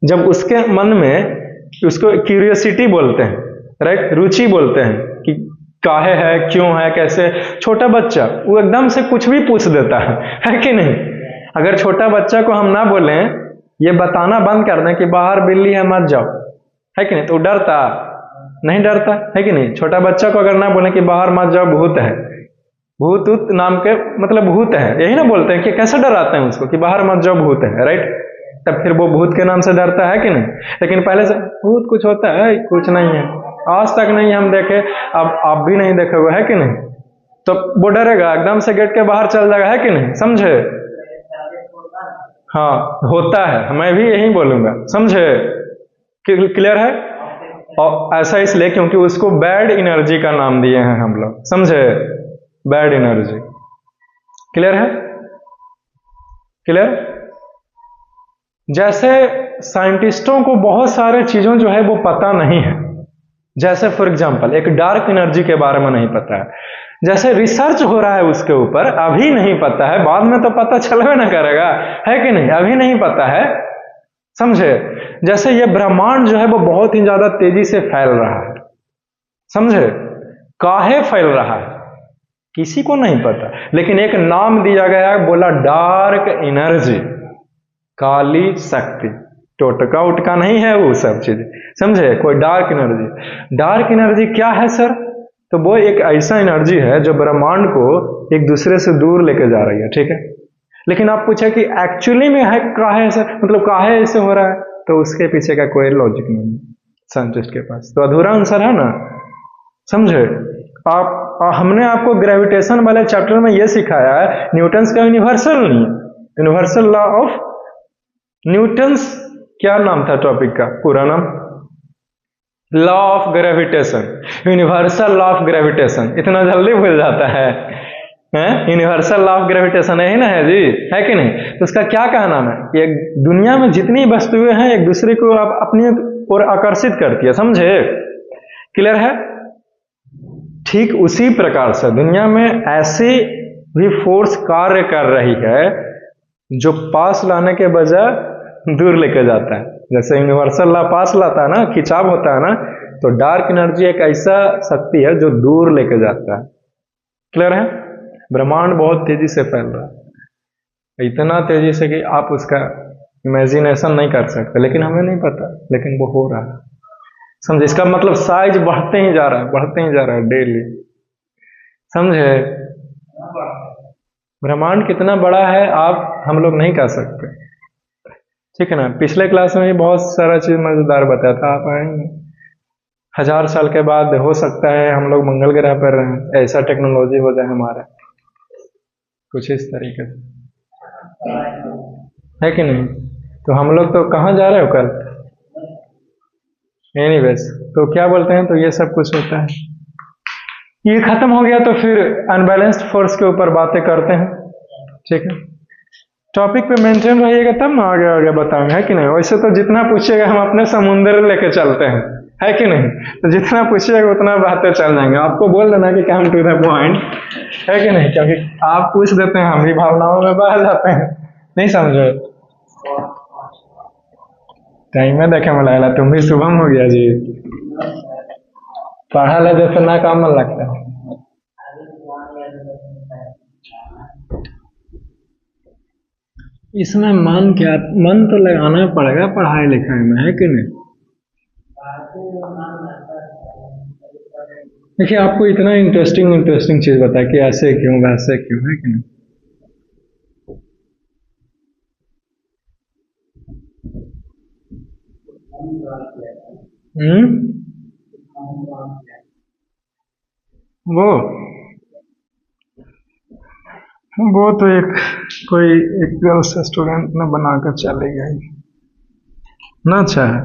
जब उसके मन में, उसको क्यूरियोसिटी बोलते हैं, राइट, रुचि बोलते हैं, कि काहे है, क्यों है, कैसे। छोटा बच्चा वो एकदम से कुछ भी पूछ देता है कि नहीं। अगर छोटा बच्चा को हम ना बोलें, ये बताना बंद कर दें कि बाहर बिल्ली है मत जाओ, है कि नहीं, तो डरता नहीं, डरता है कि नहीं। छोटा बच्चा को अगर ना बोले कि बाहर मत जाओ भूत है, भूत नाम के मतलब भूत है, यही ना बोलते हैं, कि कैसे डराते हैं उसको कि बाहर मत जाओ भूत है, राइट, तब फिर वो भूत के नाम से डरता है कि नहीं। लेकिन पहले से भूत कुछ होता है, कुछ नहीं है, आज तक नहीं हम देखे, अब आप भी नहीं देखे हुए, है कि नहीं, तो वो डरेगा, एकदम से गेट के बाहर चल जाएगा, है कि नहीं, समझे। हाँ होता है, मैं भी यही बोलूंगा, समझे, क्लियर है। और ऐसा इसलिए क्योंकि उसको बैड एनर्जी का नाम दिए हैं हम लोग, समझे, बैड एनर्जी, क्लियर है, क्लियर। जैसे साइंटिस्टों को बहुत सारे चीजों जो है वो पता नहीं है, जैसे फॉर एग्जांपल एक डार्क एनर्जी के बारे में नहीं पता है, जैसे रिसर्च हो रहा है उसके ऊपर, अभी नहीं पता है, बाद में तो पता चलवे ना करेगा, है कि नहीं, अभी नहीं पता है, समझे। जैसे ये ब्रह्मांड जो है वो बहुत ही ज्यादा तेजी से फैल रहा है, समझे, काहे फैल रहा है किसी को नहीं पता, लेकिन एक नाम दिया गया है, बोला डार्क एनर्जी, काली शक्ति, टोटका उटका नहीं है वो सब चीज, समझे, कोई डार्क एनर्जी। डार्क एनर्जी क्या है सर, तो वो एक ऐसा एनर्जी है जो ब्रह्मांड को एक दूसरे से दूर लेके जा रही है, ठीक है। लेकिन आप पूछे कि एक्चुअली में है काहे सर, मतलब काहे ऐसे हो रहा है, तो उसके पीछे का कोई लॉजिक नहीं है साइंटिस्ट के पास, तो अधूरा आंसर है ना, समझे। हमने आपको ग्रेविटेशन वाले चैप्टर में यह सिखाया है, न्यूटन्स का यूनिवर्सल नहीं, यूनिवर्सल लॉ ऑफ न्यूटन्स, क्या नाम था टॉपिक का पूरा नाम, law of gravitation, universal law of gravitation, इतना जल्दी भूल जाता है, यूनिवर्सल लॉ ऑफ ग्रेविटेशन यही ना है जी, है कि नहीं। तो उसका क्या कहना है कि दुनिया में जितनी वस्तुएं हैं एक दूसरे को आप अपनी ओर आकर्षित करती है, समझे, क्लियर है। ठीक उसी प्रकार से दुनिया में ऐसी भी फोर्स कार्य कर रही है जो पास लाने के बजाय दूर लेके जाता है, जैसे यूनिवर्सल लॉ पास लाता है ना, खिंचाव होता है ना, तो डार्क एनर्जी एक ऐसा शक्ति है जो दूर लेके जाता है, क्लियर है। ब्रह्मांड बहुत तेजी से फैल रहा है, इतना तेजी से कि आप उसका इमेजिनेशन नहीं कर सकते, लेकिन हमें नहीं पता, लेकिन वो हो रहा है, समझे। इसका मतलब साइज बढ़ते ही जा रहा है, बढ़ते ही जा रहा है डेली, समझे? ब्रह्मांड कितना बड़ा है आप हम लोग नहीं कह सकते, ठीक है ना। पिछले क्लास में भी बहुत सारा चीज मजेदार बताया था, आप आएंगे 1000 साल के बाद हो सकता है हम लोग मंगल ग्रह पर रहें, ऐसा टेक्नोलॉजी हो जाए हमारा, कुछ इस तरीके से, है कि नहीं। तो हम लोग तो कहाँ जा रहे हो कल? एनीवेज, तो क्या बोलते हैं, तो ये सब कुछ होता है। ये खत्म हो गया तो फिर अनबैलेंस्ड फोर्स के ऊपर बातें करते हैं, ठीक है। टॉपिक पे मेंटेन रहिएगा तब ना आगे आगे बताएंगे, है कि नहीं। वैसे तो जितना पूछिएगा हम अपने समुंदर लेके चलते हैं, है कि नहीं। तो जितना पूछिएगा उतना बातें चल जाएंगे। आपको बोल देना कि कम टू द पॉइंट, है कि नहीं, क्योंकि आप पूछ देते हैं, हम भी भावनाओं में बह जाते हैं, नहीं समझे। टाइम में देखे मिला, तुम भी शुभम हो गया जी, पढ़ा ले जैसे ना काम मन लगता है। इसमें मन क्या, मन तो लगाना पड़ेगा पढ़ाई लिखाई में, है कि नहीं। देखिए आपको इतना इंटरेस्टिंग चीज बताया कि ऐसे क्यों वैसे क्यों, है कि नहीं। वो तो कोई एक गर्ल्स स्टूडेंट ने बनाकर चले गई ना, अच्छा है,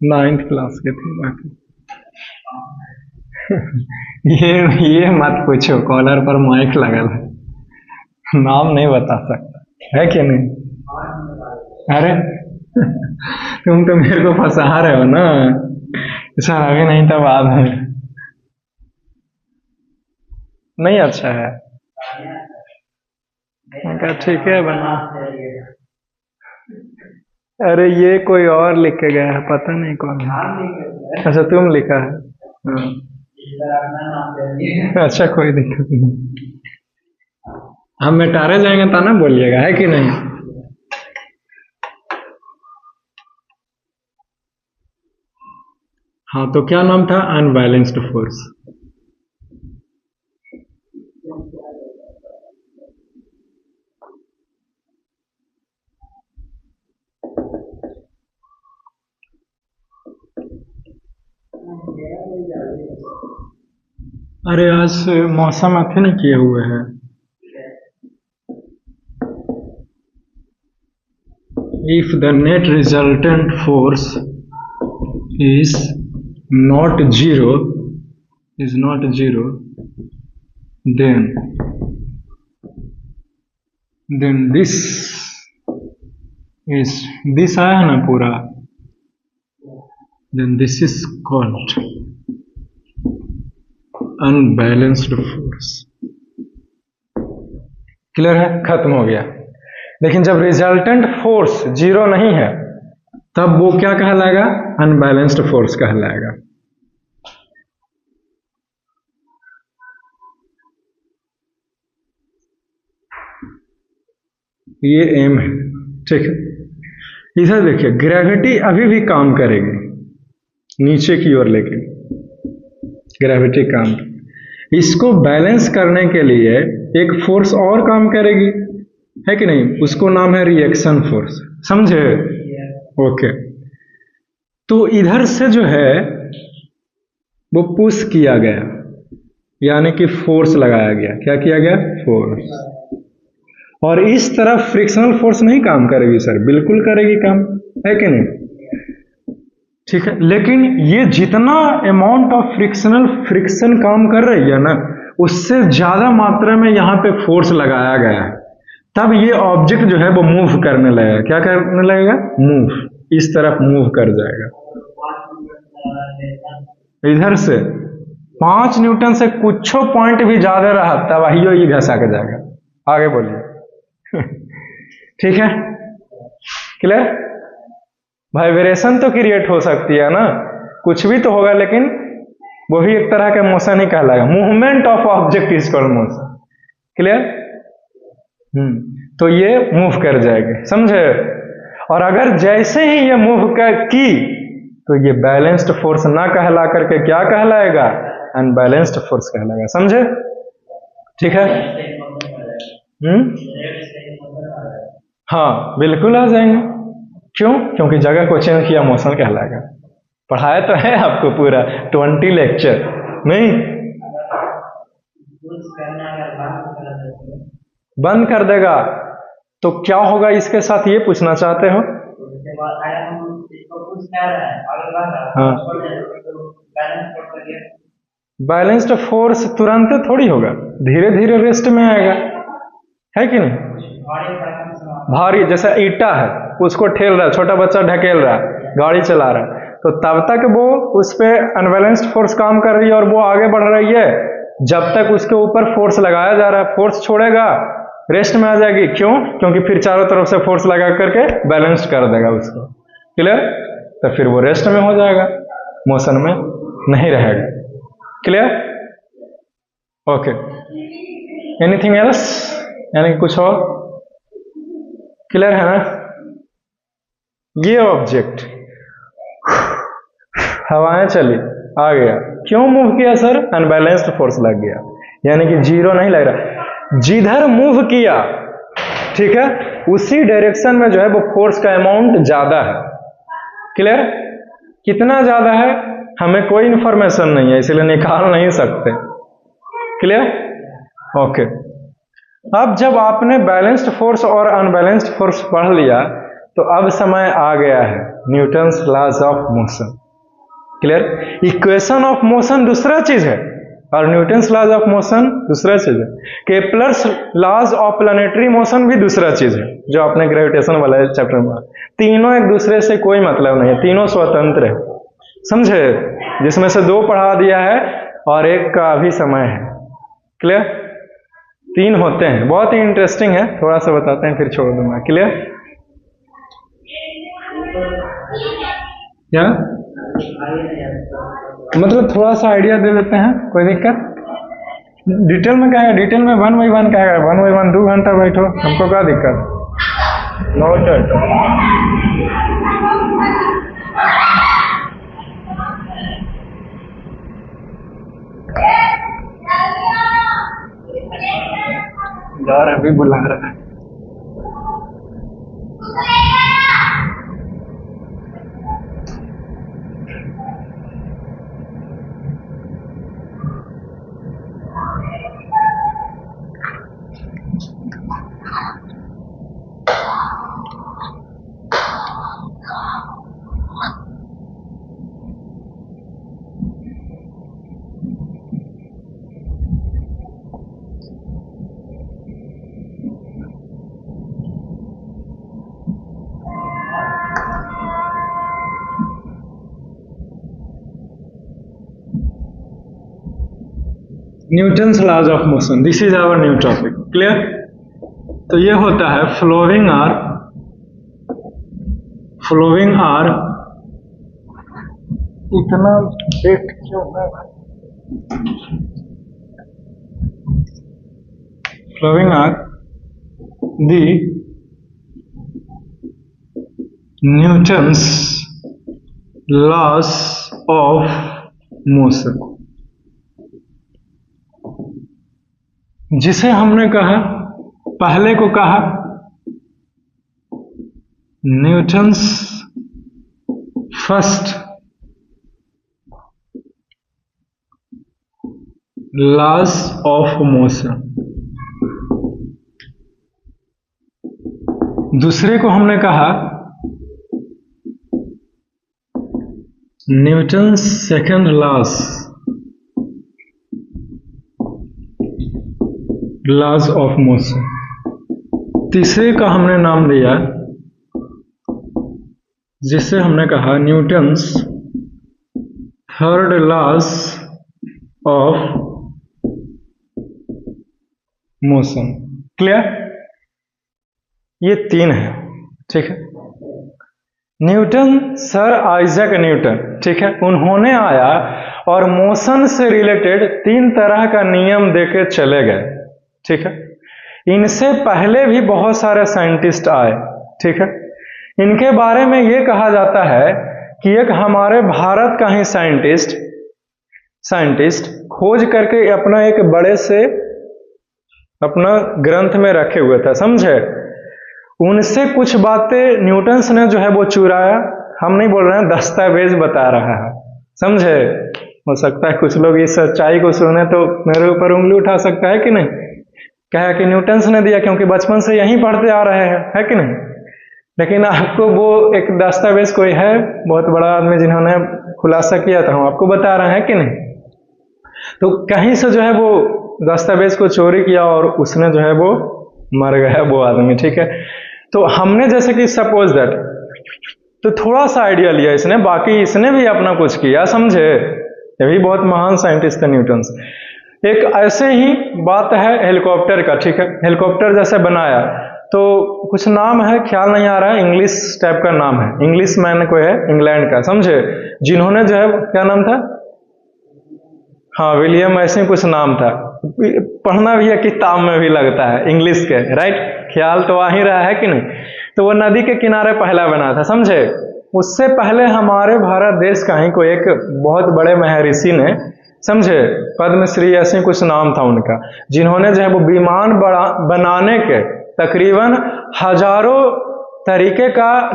9th क्लास के थे बाकी। ये मत पूछो, कॉलर पर माइक लगा है, नाम नहीं बता सकता, है कि नहीं। अरे तुम तो मेरे को फंसा रहे हो ना, सर अभी नहीं था, बाद में नहीं। अच्छा है, ठीक है बना। अरे ये कोई और लिख के गया है, पता नहीं कौन है। अच्छा तुम लिखा है, हाँ। अच्छा कोई दिक्कत नहीं, हम मिटारे जाएंगे तो ना बोलिएगा, है कि नहीं। हाँ तो क्या नाम था, अनबैलेंस्ड फोर्स। अरे आज मौसम अच्छे नहीं किए हुए हैं। If the net resultant force is not zero, then this आया ना पूरा, then this is called unbalanced force। Clear है, खत्म हो गया। लेकिन जब रिजल्टेंट फोर्स 0 नहीं है तब वो क्या कहलाएगा, अनबैलेंस्ड फोर्स कहलाएगा। ये एम है, ठीक है। इधर देखिए, ग्रेविटी अभी भी काम करेगी नीचे की ओर, लेकिन ग्रेविटी काम, इसको बैलेंस करने के लिए एक फोर्स और काम करेगी, है कि नहीं, उसको नाम है रिएक्शन फोर्स, समझे। ओके, तो इधर से जो है वो पुश किया गया, यानी कि फोर्स लगाया गया। क्या किया गया, फोर्स। और इस तरफ फ्रिक्शनल फोर्स नहीं काम करेगी सर, बिल्कुल करेगी काम, है कि नहीं, ठीक है। लेकिन ये जितना अमाउंट ऑफ फ्रिक्शन काम कर रही है ना, उससे ज्यादा मात्रा में यहां पे फोर्स लगाया गया है, तब ये ऑब्जेक्ट जो है वो मूव करने लगेगा। क्या करने लगेगा, मूव, इस तरफ मूव कर जाएगा। इधर से 5 न्यूटन से कुछ पॉइंट भी ज्यादा रहा तब वही घसा के जाएगा। आगे बोलिए। ठीक है, क्लियर। वाइब्रेशन तो क्रिएट हो सकती है ना, कुछ भी तो होगा, लेकिन वो भी एक तरह का मोशन ही कहलाएगा। Movement of object is called motion. Clear. तो ये मूव कर जाएगी, समझे। और अगर जैसे ही ये मूव की तो ये बैलेंस्ड फोर्स ना कहला करके क्या कहलाएगा, अनबैलेंस्ड फोर्स कहलाएगा। समझे? ठीक है। हाँ बिल्कुल आ जाएंगे। क्यों? क्योंकि जगह को चेंज किया मोशन कहलाएगा। पढ़ाया तो है आपको पूरा 20 लेक्चर नहीं? बंद कर देगा तो क्या होगा इसके साथ, ये पूछना चाहते हो? हाँ, बैलेंस्ड फोर्स तुरंत थोड़ी होगा, धीरे धीरे रेस्ट में आएगा, है कि नहीं? भारी जैसे ईटा है, उसको ठेल रहा है, छोटा बच्चा ढकेल रहा है, गाड़ी चला रहा है, तो तब तक वो उस पे अनबैलेंस्ड फोर्स काम कर रही है और वो आगे बढ़ रही है, जब तक उसके ऊपर फोर्स लगाया जा रहा है। फोर्स छोड़ेगा रेस्ट में आ जाएगी। क्यों? क्योंकि फिर चारों तरफ से फोर्स लगा करके बैलेंस कर देगा उसको। क्लियर? तो फिर वो रेस्ट में हो जाएगा, मोशन में नहीं रहेगा। क्लियर? Okay, anything else? यानी कुछ और? क्लियर है ना? ये ऑब्जेक्ट हवाएं चली, आ गया, क्यों मूव किया सर? अनबैलेंस्ड फोर्स लग गया, यानी कि जीरो नहीं लग रहा, जिधर मूव किया, ठीक है, उसी डायरेक्शन में जो है वो फोर्स का अमाउंट ज्यादा है। क्लियर? कितना ज्यादा है हमें कोई इंफॉर्मेशन नहीं है, इसलिए निकाल नहीं सकते। क्लियर? ओके। अब जब आपने बैलेंस्ड फोर्स और अनबैलेंस्ड फोर्स पढ़ लिया, तो अब समय आ गया है Newton's laws of motion. Clear? Equation of motion दूसरा चीज है और न्यूटन्स लॉज ऑफ मोशन दूसरा चीज है। Kepler's laws of planetary motion भी दूसरा चीज है, जो आपने ग्रेविटेशन वाला चैप्टर में। तीनों एक दूसरे से कोई मतलब नहीं है, तीनों स्वतंत्र है। समझे? जिसमें से दो पढ़ा दिया है और एक का अभी समय है। क्लियर? तीन होते हैं, बहुत ही इंटरेस्टिंग है, थोड़ा सा बताते हैं फिर छोड़ दूंगा। क्लियर? क्या मतलब थोड़ा सा आइडिया दे देते हैं, कोई दिक्कत? डिटेल में क्या है? डिटेल में 1 by 1 क्या है? 1 by 1 2 घंटा बैठो, हमको क्या दिक्कत? नोटेड। यार अभी बुला रहा है। Newton's laws of motion, this is our new topic. Clear? तो ये होता है फ्लोइंग आर इतना वेट क्यों है? Following are the Newton's laws of motion, जिसे हमने कहा, पहले को कहा Newton's first laws of motion, दूसरे को हमने कहा Newton's second laws of motion, तीसरे का हमने नाम दिया जिसे हमने कहा Newton's third laws of motion. Clear? ये तीन है, ठीक है। न्यूटन, सर आइजैक न्यूटन, ठीक है, उन्होंने आया और मोशन से रिलेटेड 3 तरह का नियम देके चले गए, ठीक है। इनसे पहले भी बहुत सारे साइंटिस्ट आए, ठीक है। इनके बारे में ये कहा जाता है कि एक हमारे भारत का ही साइंटिस्ट साइंटिस्ट खोज करके अपना एक बड़े से अपना ग्रंथ में रखे हुए था, समझे। उनसे कुछ बातें न्यूटन्स ने जो है वो चुराया। हम नहीं बोल रहे हैं, दस्तावेज बता रहा है, समझे। हो सकता है कुछ लोग इस सच्चाई को सुने तो मेरे ऊपर उंगली उठा सकता है कि नहीं, कहा कि न्यूटन्स ने दिया क्योंकि बचपन से यहीं पढ़ते आ रहे हैं, है कि नहीं। लेकिन आपको वो एक दस्तावेज कोई है बहुत बड़ा आदमी जिन्होंने खुलासा किया था, हम आपको बता रहे हैं कि नहीं। तो कहीं से जो है वो दस्तावेज को चोरी किया और उसने जो है वो मर गया वो आदमी, ठीक है। तो हमने जैसे कि सपोज दैट, तो थोड़ा सा आइडिया लिया इसने, बाकी इसने भी अपना कुछ किया, समझे। ये भी बहुत महान साइंटिस्ट थे न्यूटन्स। एक ऐसे ही बात है हेलीकॉप्टर का, ठीक है। हेलीकॉप्टर जैसे बनाया तो कुछ नाम है, ख्याल नहीं आ रहा है, इंग्लिश टाइप का नाम है, इंग्लिश मैन कोई है इंग्लैंड का, समझे। जिन्होंने जो है, क्या नाम था, हाँ विलियम, ऐसे ही कुछ नाम था। पढ़ना भी है, किताब में भी लगता है इंग्लिश के, राइट। ख्याल तो आ ही रहा है कि नहीं। तो वो नदी के किनारे पहला बना था, समझे। उससे पहले हमारे भारत देश का ही कोई एक बहुत बड़े महर्षि ने, समझे, पद्मश्री ऐसे कुछ नाम था उनका, जिन्होंने जो है वो विमान बनाने के तकरीबन हजारों तरीके का,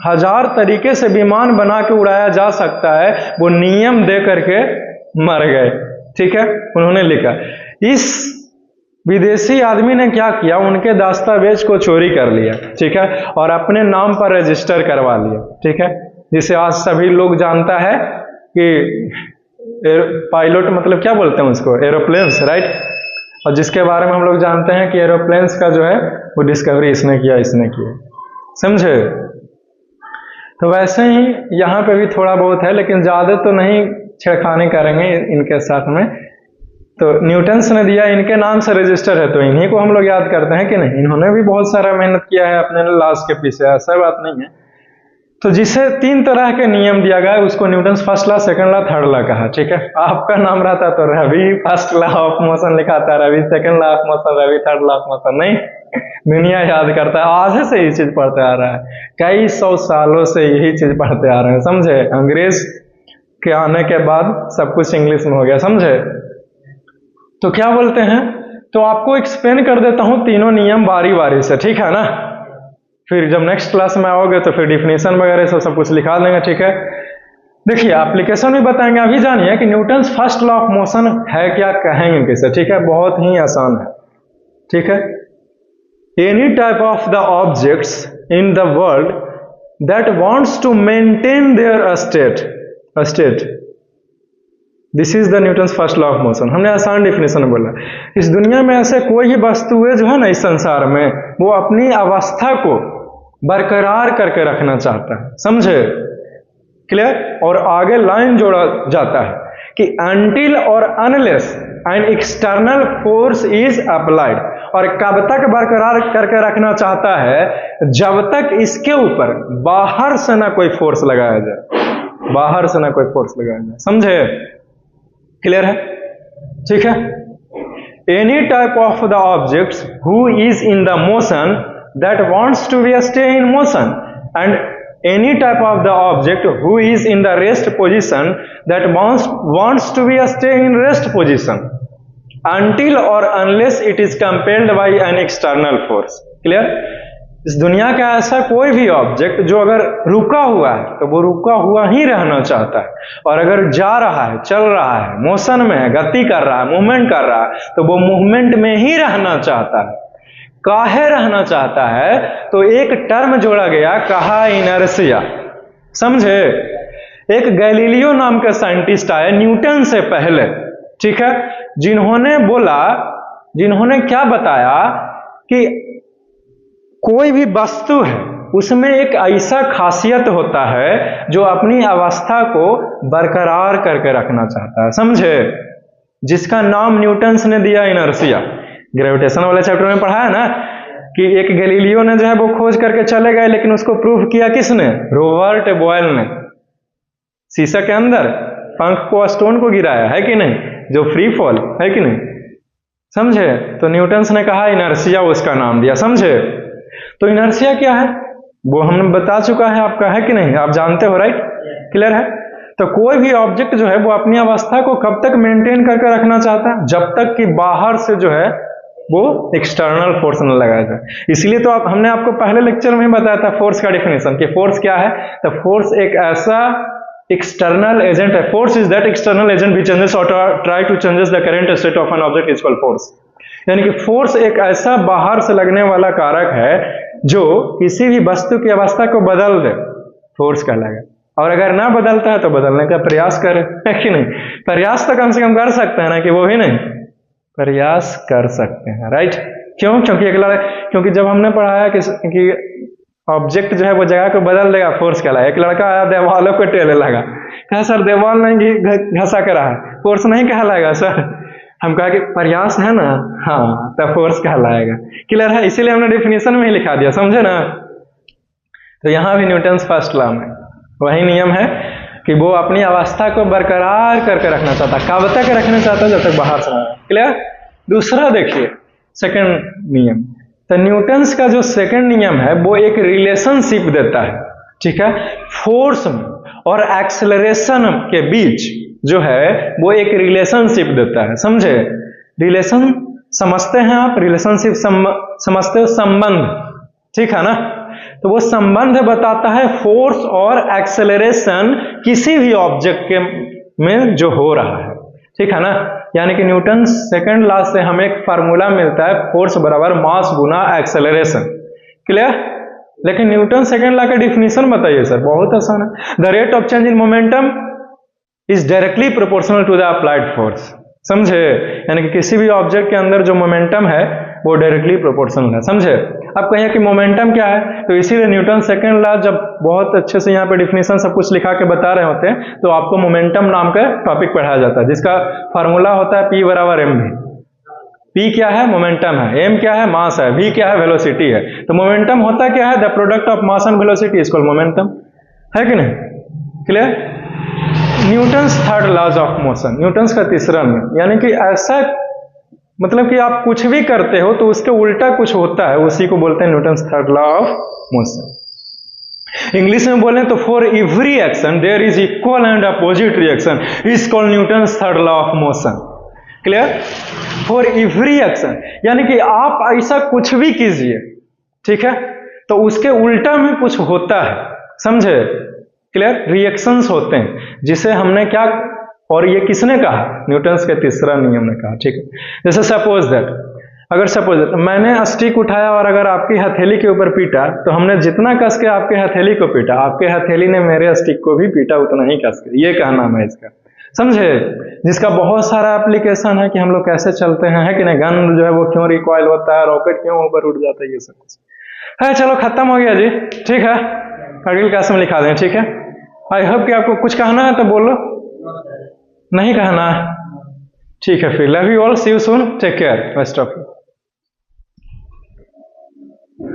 1000 तरीके से विमान बना के उड़ाया जा सकता है, वो नियम दे करके मर गए, ठीक है। उन्होंने लिखा। इस विदेशी आदमी ने क्या किया, उनके दस्तावेज को चोरी कर लिया, ठीक है, और अपने नाम पर रजिस्टर करवा लिया, ठीक है। जिसे आज सभी लोग जानता है कि पायलट मतलब क्या बोलते हैं उसको, एरोप्लेन्स, राइट। और जिसके बारे में हम लोग जानते हैं कि एरोप्लेन्स का जो है वो डिस्कवरी इसने किया, समझे। तो वैसे ही यहाँ पे भी थोड़ा बहुत है, लेकिन ज्यादा तो नहीं छेड़खानी करेंगे इनके साथ में। तो न्यूटन्स ने दिया, इनके नाम से रजिस्टर है, तो इन्हीं को हम लोग याद करते हैं कि नहीं। इन्होंने भी बहुत सारा मेहनत किया है अपने लॉस के पीछे, ऐसा बात नहीं है। तो जिसे 3 तरह के नियम दिया गया उसको Newton's first law, second law, third law कहा, ठीक है। आपका नाम रहता तो Ravi first law of motion लिखाता, Ravi second law of motion, Ravi third law of motion, नहीं। दुनिया याद करता है, आज से यही चीज पढ़ते आ रहा है, कई 100 सालों से यही चीज पढ़ते आ रहे हैं, समझे। अंग्रेज के आने के बाद सब कुछ इंग्लिश में हो गया, समझे। तो क्या बोलते हैं, तो आपको एक्सप्लेन कर देता हूं तीनों नियम बारी बारी से, ठीक है ना। फिर जब नेक्स्ट क्लास में आओगे तो फिर डिफिनेशन वगैरह सब कुछ लिखा देंगे, ठीक है। देखिए एप्लीकेशन भी बताएंगे, अभी जानिए कि Newton's first law of motion है क्या, कहेंगे किसे, ठीक है। बहुत ही आसान है, ठीक है। Any type of the objects in the world that wants to maintain their state, this is the Newton's first law of motion. हमने आसान डिफिनेशन बोला। इस दुनिया में ऐसे कोई ही वस्तु है जो है ना इस संसार में, वो अपनी अवस्था को बरकरार करके रखना चाहता है, समझे, क्लियर। और आगे लाइन जोड़ा जाता है कि अनटिल और unless an external force is applied, और कब तक बरकरार करके रखना चाहता है, जब तक इसके ऊपर बाहर से ना कोई फोर्स लगाया जाए, बाहर से ना कोई फोर्स लगाया जाए, समझे, क्लियर है, ठीक है। Any type of the objects who is in the motion that wants to be stay in motion, and any type of the object who is in the rest position that wants to be stay in rest position until or unless it is compelled by an external force, clear। इस दुनिया का ऐसा कोई भी ऑब्जेक्ट जो अगर रुका हुआ है तो वो रुका हुआ ही रहना चाहता है, और अगर जा रहा है, चल रहा है, मोशन में है, गति कर रहा है, मूवमेंट कर रहा है, तो वो मूवमेंट में ही रहना चाहता है। काहे रहना चाहता है, तो एक टर्म जोड़ा गया, कहा इनर्शिया, समझे। एक गैलीलियो नाम का साइंटिस्ट आया न्यूटन से पहले, ठीक है, जिन्होंने क्या बताया कि कोई भी वस्तु है उसमें एक ऐसा खासियत होता है जो अपनी अवस्था को बरकरार करके रखना चाहता है, समझे, जिसका नाम न्यूटन्स ने दिया इनर्शिया। ग्रेविटेशन वाले चैप्टर में पढ़ा है ना कि एक गैलीलियो ने जो है वो खोज करके चले गए, लेकिन उसको प्रूफ किया किसने, रॉबर्ट बॉयल ने। शीशा के अंदर पंख को, स्टोन को गिराया है कि नहीं, जो फ्री फॉल है कि नहीं, समझे। तो न्यूटन्स ने कहा इनर्शिया, उसका नाम दिया, समझे। तो इनर्शिया क्या है वो हमने बता चुका है आपका, है कि नहीं, आप जानते हो, राइट, क्लियर है। तो कोई भी ऑब्जेक्ट जो है वो अपनी अवस्था को कब तक मेंटेन करके रखना चाहता है, जब तक कि बाहर से जो है वो एक्सटर्नल फोर्स न लगाया जाए। इसलिए तो हमने आपको पहले लेक्चर में बताया था फोर्स का डिफिनेशन कि फोर्स क्या है। तो फोर्स एक ऐसा एक्सटर्नल एजेंट है, force is that external agent which changes और try to changes the current state of an object is called force. यानी कि फोर्स एक ऐसा बाहर से लगने वाला कारक है जो किसी भी वस्तु की अवस्था को बदल दे, फोर्स कहलाएगा। और अगर ना बदलता है तो बदलने का प्रयास करे, है कि नहीं? प्रयास तो कम से कम कर सकते हैं ना, कि वो भी नहीं, प्रयास कर सकते हैं, राइट? क्यों? क्योंकि जब हमने पढ़ाया कि ऑब्जेक्ट जो है वो जगह को बदल देगा, फोर्स कहलाएगा। एक लड़का आया देवालों को टेले लगा, कहा सर देवाल नहीं घसा कर रहा है, फोर्स नहीं कहलाएगा सर। हम कहा कि प्रयास है ना, हाँ, तो फोर्स कहलाएगा। क्लियर है? इसीलिए हमने डिफिनेशन में ही लिखा दिया, समझे ना? तो यहां भी न्यूटन्स फर्स्ट लॉ में वही नियम है कि वो अपनी अवस्था को बरकरार करके रखना चाहता। कब तक रखना चाहता? जब तक बाहर से ना। क्लियर? दूसरा देखिए सेकंड नियम। तो न्यूटन्स का जो सेकंड नियम है वो एक रिलेशनशिप देता है, ठीक है? फोर्स और एक्सेलरेशन के बीच जो है वो एक रिलेशनशिप देता है, समझे? रिलेशन समझते हैं आप? रिलेशनशिप समझते हो? संबंध, ठीक है ना? तो वो संबंध बताता है फोर्स और एक्सेलरेशन किसी भी ऑब्जेक्ट के में जो हो रहा है, ठीक है ना? यानी कि न्यूटन सेकंड लॉ से हमें एक फार्मूला मिलता है, फोर्स बराबर मास गुना एक्सेलरेशन। क्लियर? लेकिन न्यूटन सेकंड लॉ का डिफिनेशन बताइए सर। बहुत आसान है। The rate of change in momentum is directly proportional to the applied force, समझे? यानी कि किसी भी ऑब्जेक्ट के अंदर जो मोमेंटम है वो डायरेक्टली प्रोपोर्शनल है, समझे? अब कहिए कि मोमेंटम क्या है, तो इसीलिए न्यूटन सेकंड लॉ जब बहुत अच्छे से यहाँ पे डिफिनेशन सब कुछ लिखा के बता रहे होते हैं तो आपको मोमेंटम नाम का टॉपिक पढ़ाया जाता है, जिसका फार्मूला होता है P बराबर mv। P क्या है? मोमेंटम है। M क्या है? मास है। V क्या है? वेलोसिटी है। तो मोमेंटम होता क्या है? The product of mass and velocity is called momentum, है कि नहीं? Clear? Newton's third laws of motion, Newton's का तीसरा नियम, यानी कि ऐसा मतलब कि आप कुछ भी करते हो तो उसके उल्टा कुछ होता है, उसी को बोलते हैं Newton's third law of motion. English में बोलें तो for every action there is equal and opposite reaction is called Newton's third law of motion. Clear? For every action यानी कि आप ऐसा कुछ भी कीजिए, ठीक है, तो उसके उल्टा में कुछ होता है, समझे? क्लियर? रिएक्शंस होते हैं, जिसे हमने क्या, और ये किसने कहा? न्यूटन्स के तीसरा नियम ने कहा, ठीक है? जैसे सपोज दैट, अगर सपोज दैट मैंने स्टिक उठाया और अगर आपकी हथेली के ऊपर पीटा, तो हमने जितना कस के आपके हथेली को पीटा, आपके हथेली ने मेरे स्टिक को भी पीटा उतना ही कस के, ये कहना है इसका, समझे? जिसका बहुत सारा एप्लीकेशन है कि हम लोग कैसे चलते हैं, है कि नहीं? गन जो है वो क्यों रिकॉइल होता है, रॉकेट क्यों ऊपर उड़ जाता है, ये सब कुछ है। चलो खत्म हो गया जी, ठीक है? अगली क्लास में लिखा दें, ठीक है? आई होप कि आपको कुछ कहना है तो बोलो, नहीं कहना? ठीक है, फिर love you all, see you soon, take care, best of you.